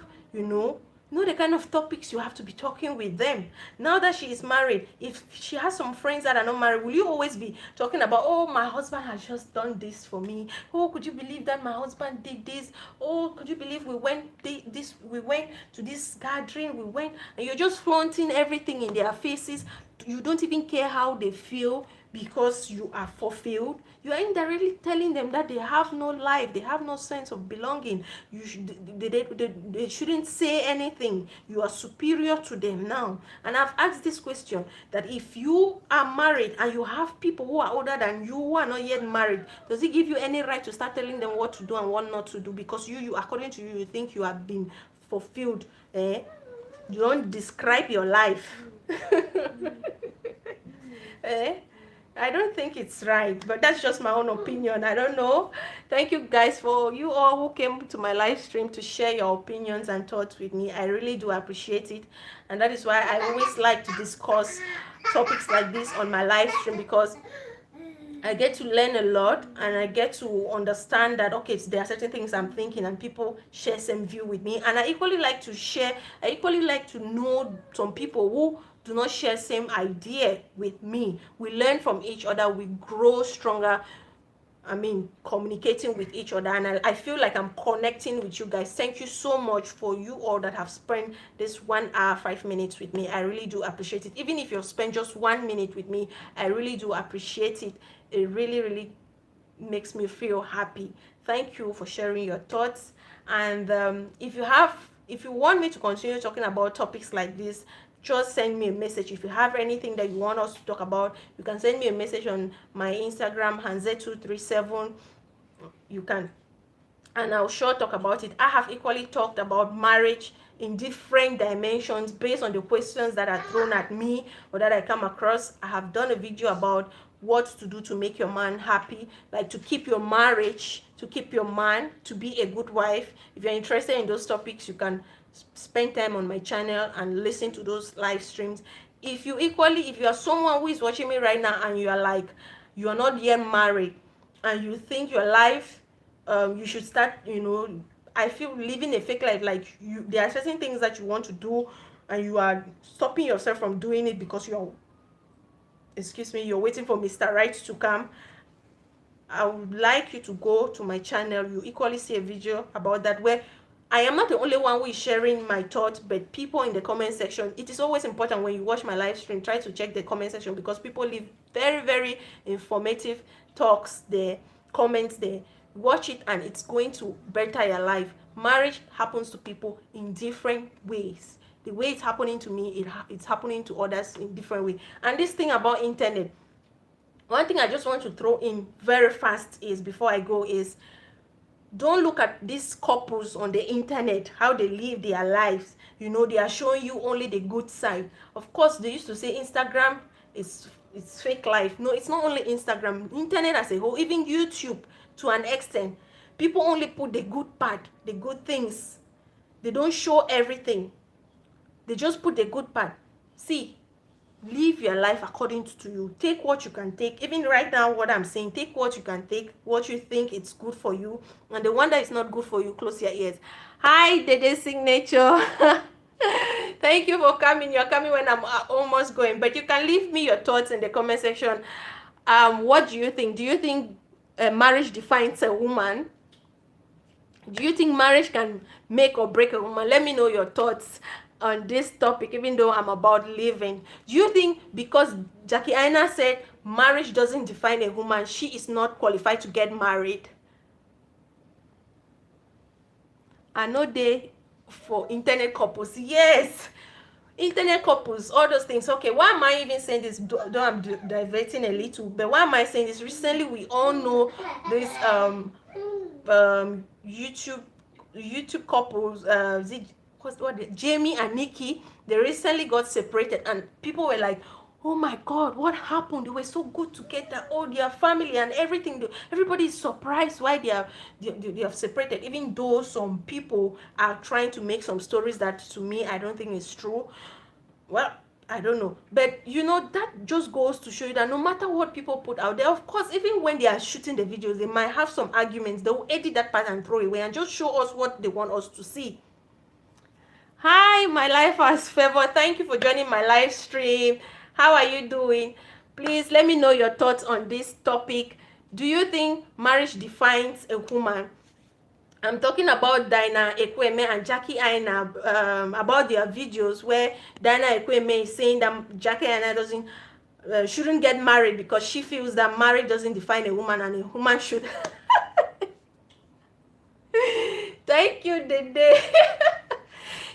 Know the kind of topics you have to be talking with them. Now that she is married, if she has some friends that are not married, will you always be talking about, oh, my husband has just done this for me? Oh, could you believe that my husband did this? Oh, could you believe we went to this gathering, we went, and you're just flaunting everything in their faces. You don't even care how they feel because you are fulfilled. You are indirectly telling them that they have no life, they have no sense of belonging. They shouldn't say anything. You are superior to them now. And I've asked this question, that if you are married and you have people who are older than you who are not yet married, does it give you any right to start telling them what to do and what not to do? Because you according to you, you think you have been fulfilled. You don't describe your life. eh? I don't think it's right, but that's just my own opinion. I don't know. Thank you guys for you all who came to my live stream to share your opinions and thoughts with me. I really do appreciate it. And that is why I always like to discuss topics like this on my live stream, because I get to learn a lot and I get to understand that, okay, there are certain things I'm thinking and people share same view with me. And I equally like to know some people who do not share same idea with me. We learn from each other, we grow stronger. Communicating with each other, and I feel like I'm connecting with you guys. Thank you so much for you all that have spent this 1 hour 5 minutes with me. I really do appreciate it. Even if you've spent just 1 minute with me, I really do appreciate it. It really, really makes me feel happy. Thank you for sharing your thoughts. And if you want me to continue talking about topics like this, just send me a message. If you have anything that you want us to talk about, you can send me a message on my Instagram, Hanze237. You can, and I'll sure talk about it. I have equally talked about marriage in different dimensions based on the questions that are thrown at me or that I come across. I have done a video about what to do to make your man happy, like to keep your marriage, to keep your man, to be a good wife. If you're interested in those topics, you can spend time on my channel and listen to those live streams. If you are someone who is watching me right now and you are like, you are not yet married and you think your life, you should start, I feel living a fake life, like there are certain things that you want to do and you are stopping yourself from doing it because you're waiting for Mr. Right to come. I would like you to go to my channel. You equally see a video about that, where I am not the only one who is sharing my thoughts, but people in the comment section. It is always important when you watch my live stream, try to check the comment section, because people leave very, very informative talks there, comments there. Watch it and it's going to better your life. Marriage happens to people in different ways. The way it's happening to me, it's happening to others in different ways. And this thing about internet, one thing I just want to throw in very fast is, before I go, is don't look at these couples on the internet, how they live their lives. They are showing you only the good side. Of course, they used to say Instagram is fake life. No, it's not only Instagram. Internet as a whole, even YouTube to an extent, people only put the good part, the good things. They don't show everything. They just put the good part. See, live your life according to you. Take what you can take. Even right now, what I'm saying, take what you can take, what you think it's good for you, and the one that is not good for you, close your ears. Hi, Dede Signature. Thank you for coming. You're coming when I'm almost going, but you can leave me your thoughts in the comment section. What do you think? Do you think marriage defines a woman? Do you think marriage can make or break a woman? Let me know your thoughts on this topic, even though I'm about living. Do you think because Jackie Aina said marriage doesn't define a woman, she is not qualified to get married? I know they for internet couples. Yes, internet couples, all those things. Okay, why am I even saying this? Though I'm diverting a little, but why am I saying this? Recently, we all know this YouTube couples, Jamie and Nikki. They recently got separated, and people were like, oh my god, what happened? They were so good together, all their family and everything. Everybody is surprised why they have separated, even though some people are trying to make some stories that, to me, I don't think is true. Well, I don't know, but that just goes to show you that no matter what people put out there, of course, even when they are shooting the videos, they might have some arguments. They will edit that part and throw it away and just show us what they want us to see. Hi, my life has favor. Thank you for joining my live stream. How are you doing? Please let me know your thoughts on this topic. Do you think marriage defines a woman? I'm talking about Dyna Ekwueme and Jackie Aina, about their videos where Dyna Ekwueme is saying that Jackie Aina doesn't shouldn't get married because she feels that marriage doesn't define a woman and a woman should. Thank you, Dede.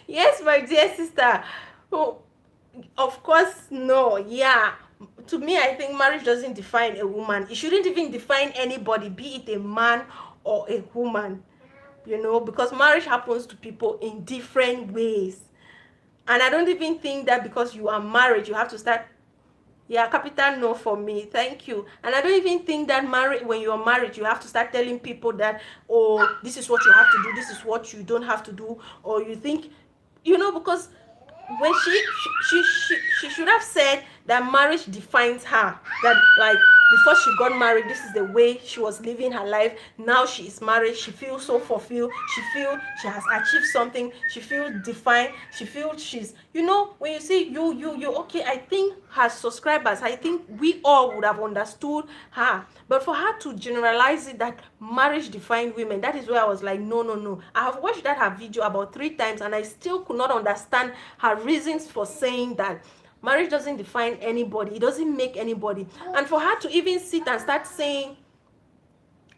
Yes, my dear sister. Oh, of course, no. Yeah. To me, I think marriage doesn't define a woman. It shouldn't even define anybody, be it a man or a woman, because marriage happens to people in different ways. And I don't even think that because you are married, you have to start. Yeah, capital no for me. Thank you. And I don't even think that when you're married, you have to start telling people that, oh, this is what you have to do, this is what you don't have to do, or you think, because when she should have said that marriage defines her, that like before she got married, this is the way she was living her life. Now she is married, she feels so fulfilled, she feels she has achieved something, she feels defined, she feels she's, when you see you okay. I think her subscribers, I think we all would have understood her. But for her to generalize it that marriage defined women, that is where I was like, no, no, no. I have watched that her video about 3 times and I still could not understand her reasons for saying that marriage doesn't define anybody, it doesn't make anybody. And for her to even sit and start saying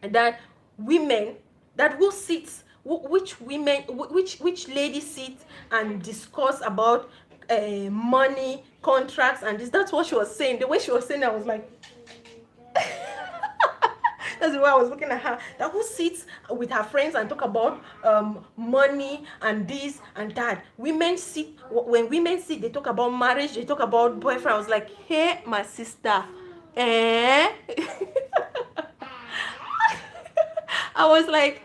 that women, that who sits, which women, which lady sits and discuss about money, contracts, and this, that's what she was saying. The way she was saying, I was like, that's the way I was looking at her. That who sits with her friends and talk about money and this and that. Women sit, when women sit, they talk about marriage, they talk about boyfriend. I was like, hey, my sister, eh? I was like,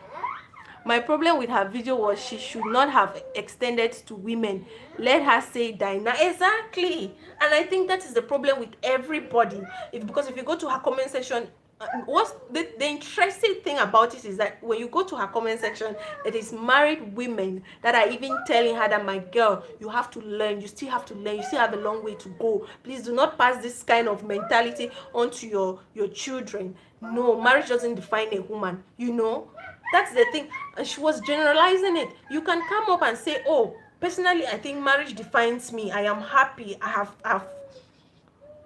my problem with her video was she should not have extended to women. Let her say Dyna. Exactly. And I think that is the problem with everybody. Because if you go to her comment section, what's the interesting thing about it is that when you go to her comment section, it is married women that are even telling her that, my girl, you have to learn, you still have to learn, you still have a long way to go. Please do not pass this kind of mentality onto your children. No, marriage doesn't define a woman, that's the thing. And she was generalizing it. You can come up and say, oh, personally, I think marriage defines me, I am happy, I have.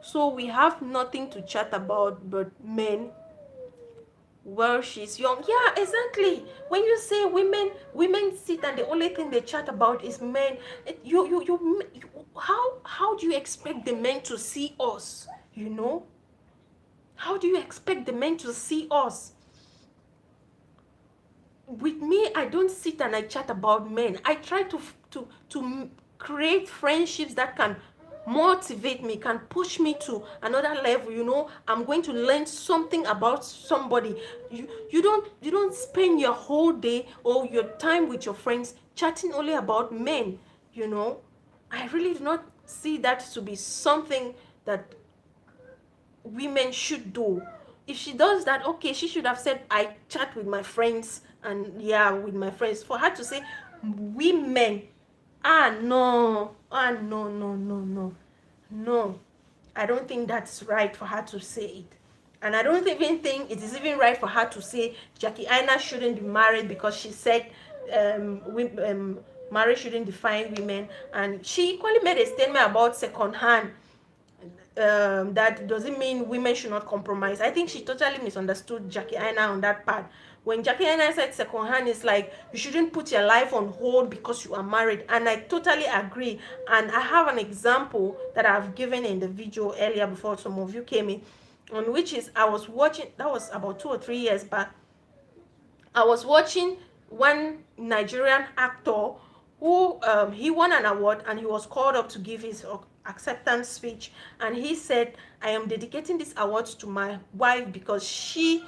So we have nothing to chat about but men. Well, she's young. Yeah, exactly. When you say women sit and the only thing they chat about is men, how do you expect the men to see us? How do you expect the men to see us? With me, I don't sit and I chat about men. I try to create friendships that can motivate me, can push me to another level. I'm going to learn something about somebody. You don't spend your whole day or your time with your friends chatting only about men. I really do not see that to be something that women should do. If she does that, okay, she should have said, I chat with my friends, and yeah, with my friends. For her to say women, no, no, no, no, no, no, I don't think that's right for her to say it. And I don't even think it is even right for her to say Jackie Aina shouldn't be married because she said marriage shouldn't define women. And she equally made a statement about second hand, that doesn't mean women should not compromise. I think she totally misunderstood Jackie Aina on that part. When Jackie Aina said second hand, it's like you shouldn't put your life on hold because you are married. And I totally agree. And I have an example that I've given in the video earlier before some of you came in, on which is I was watching, that was about 2 or 3 years back. I was watching one Nigerian actor who he won an award and he was called up to give his acceptance speech, and he said, I am dedicating this award to my wife because she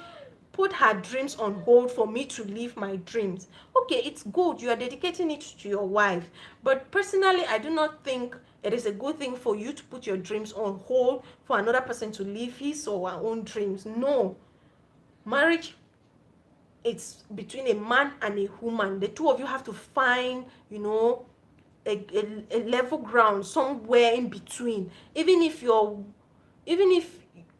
put her dreams on hold for me to live my dreams. Okay, it's good, you are dedicating it to your wife, but personally I do not think it is a good thing for you to put your dreams on hold for another person to live his or her own dreams. No, marriage, it's between a man and a woman. The two of you have to find, a level ground somewhere in between. Even if you're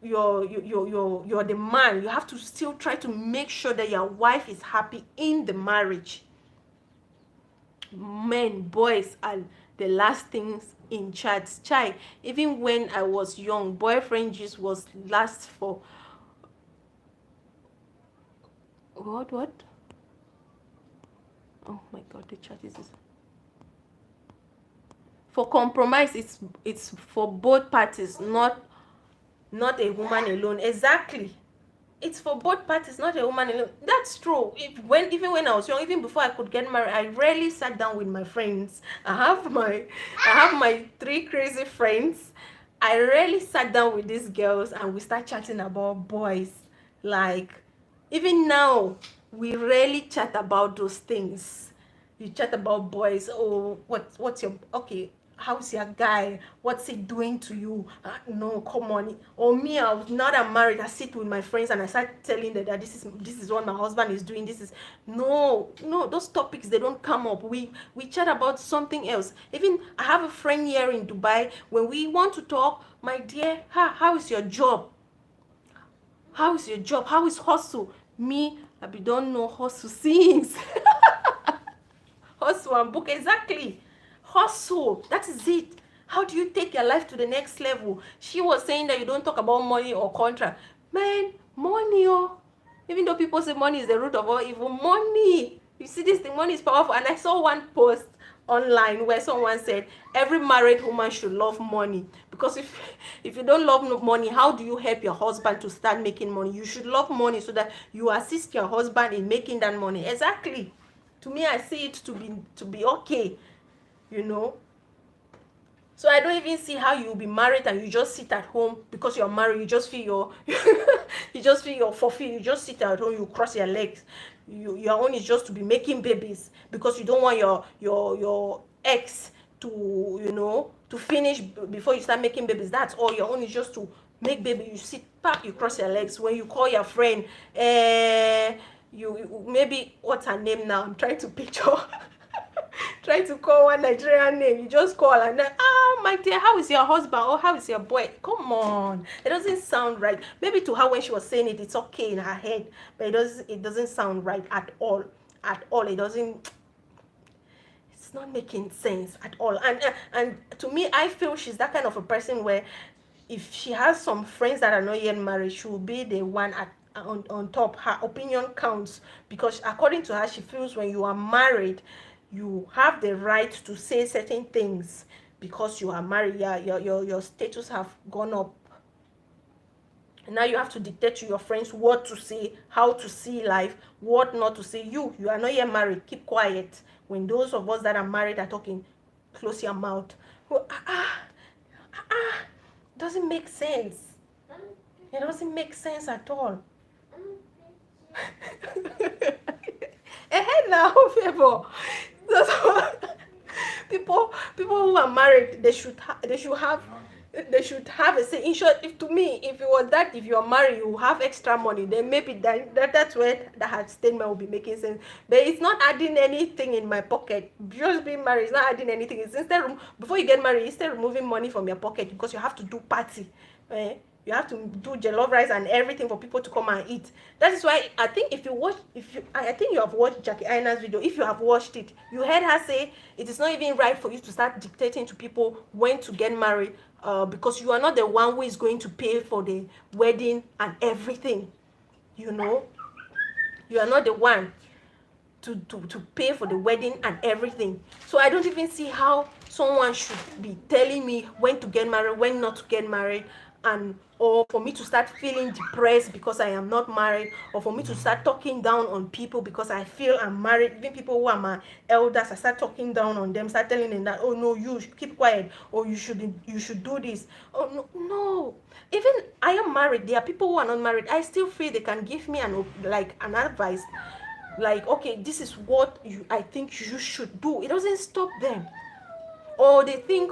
the man, you have to still try to make sure that your wife is happy in the marriage. Men, boys are the last things in chats. Chai, even when I was young, boyfriend just was last for what? Oh my god, the chat is this. For compromise, it's for both parties, not a woman alone. Exactly. It's for both parties, not a woman alone. That's true. Even when I was young, even before I could get married, I rarely sat down with my friends. I have my 3 crazy friends. I rarely sat down with these girls and we start chatting about boys. Like, even now, we rarely chat about those things. You chat about boys. Oh, what's your, okay, how's your guy, what's he doing to you? No, come on. Or me, now that I'm married, I sit with my friends and I start telling them that this is what my husband is doing. This is no, those topics, they don't come up. We chat about something else. Even I have a friend here in Dubai. When we want to talk, my dear, how is your job? How is your job? How is hustle? Me, I don't know hustle since. Hustle and book, exactly. Hustle, that is it. How do you take your life to the next level? She was saying that you don't talk about money or contract. Man, money, oh. Even though people say money is the root of all evil, money. You see this thing, money is powerful. And I saw one post online where someone said every married woman should love money, because if you don't love money, how do you help your husband to start making money? You should love money so that you assist your husband in making that money. Exactly. To me, I see it to be okay, you know. So I don't even see how you'll be married and you just sit at home because you're married. You just feel your you just feel your fulfill. You just sit at home, you cross your legs. Your own is just to be making babies because you don't want your ex to, you know, to finish before you start making babies. That's all. Your own is just to make baby. You sit back, you cross your legs. When you call your friend, you maybe, what's her name now? I'm trying to picture. Try to call one Nigerian name. You just call and then, my dear, how is your husband? Or how is your boy? Come on. It doesn't sound right. Maybe to her when she was saying it, it's okay in her head. But it doesn't sound right at all. At all. It's not making sense at all. And to me, I feel she's that kind of a person where if she has some friends that are not yet married, she will be the one on top. Her opinion counts, because according to her, she feels when you are married, you have the right to say certain things because you are married. Your status have gone up. And now you have to dictate to your friends what to say, how to see life, what not to say. You are not yet married. Keep quiet. When those of us that are married are talking, close your mouth. Doesn't make sense. It doesn't make sense at all. Now, favor. People who are married, they should have a say. In short, if it was that, if you are married, you have extra money, then maybe that's where that statement will be making sense. But it's not adding anything in my pocket. Just being married is not adding anything. It's instead, before you get married, instead removing money from your pocket because you have to do party. You have to do jollof rice and everything for people to come and eat. That is why I think I think you have watched Jackie Aina's video. If you have watched it, you heard her say it is not even right for you to start dictating to people when to get married, because you are not the one who is going to pay for the wedding and everything. You know, you are not the one to pay for the wedding and everything. So I don't even see how someone should be telling me when to get married, when not to get married, and or for me to start feeling depressed because I am not married, or for me to start talking down on people because I feel I'm married. Even people who are my elders, I start talking down on them, start telling them that, oh no, you should keep quiet, or you should do this. Oh no. Even I am married, there are people who are not married. I still feel they can give me an advice, like, okay, this is what I think you should do. It doesn't stop them. Or they think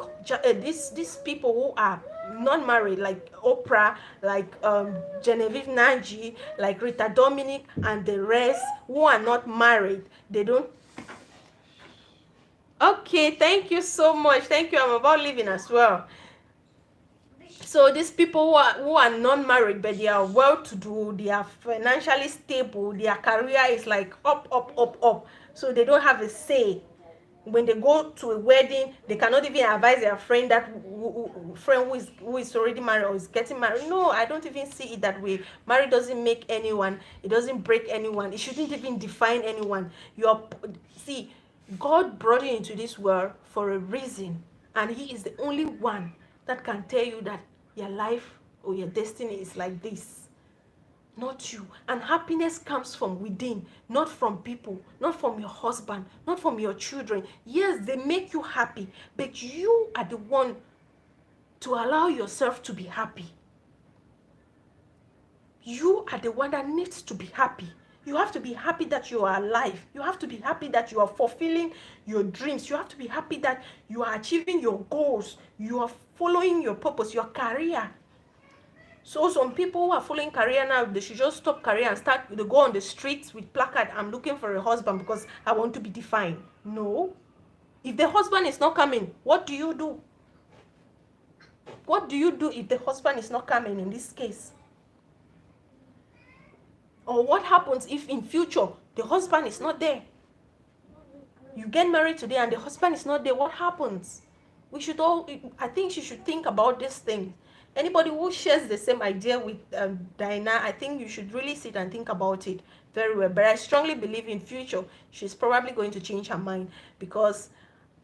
these people who are not married, like Oprah, like Genevieve Naji, like Rita Dominic, and the rest who are not married, they don't. Okay, thank you so much. Thank you. I'm about leaving as well. So these people who are non-married, but they are well-to-do, they are financially stable, their career is like up, up, up, up. So they don't have a say. When they go to a wedding, they cannot even advise their friend that friend who is already married or is getting married. No, I don't even see it that way. Marriage doesn't make anyone. It doesn't break anyone. It shouldn't even define anyone. See, God brought you into this world for a reason, and He is the only one that can tell you that your life or your destiny is like this, not you. And happiness comes from within, not from people, not from your husband, not from your children. Yes, they make you happy, but you are the one to allow yourself to be happy. You are the one that needs to be happy. You have to be happy that you are alive. You have to be happy that you are fulfilling your dreams. You have to be happy that you are achieving your goals. You are following your purpose, your career. So some people who are following career now, they should just stop career and they go on the streets with placard, I'm looking for a husband because I want to be defined. No. If the husband is not coming, what do you do? What do you do if the husband is not coming in this case? Or what happens if in future the husband is not there? You get married today and the husband is not there, what happens? I think you should think about this thing. Anybody who shares the same idea with Dyna, I think you should really sit and think about it very well. But I strongly believe in future she's probably going to change her mind, because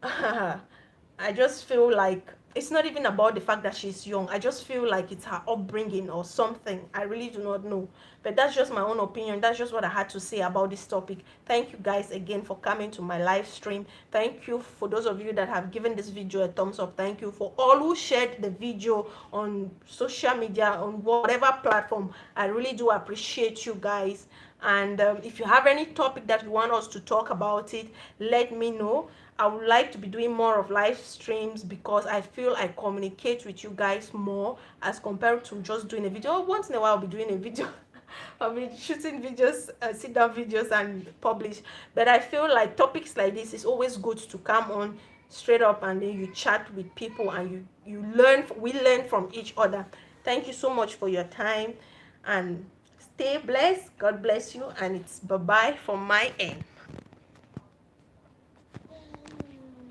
I just feel like it's not even about the fact that she's young. I just feel like it's her upbringing or something. I really do not know. But that's just my own opinion. That's just what I had to say about this topic. Thank you guys again for coming to my live stream. Thank you for those of you that have given this video a thumbs up. Thank you for all who shared the video on social media, on whatever platform. I really do appreciate you guys. And if you have any topic that you want us to talk about it, let me know. I would like to be doing more of live streams, because I feel I communicate with you guys more as compared to just doing a video. Once in a while I'll be doing a video. I'll be shooting videos, sit down videos and publish. But I feel like topics like this is always good to come on straight up, and then you chat with people and we learn from each other. Thank you so much for your time, and stay blessed. God bless you, and it's bye-bye from my end.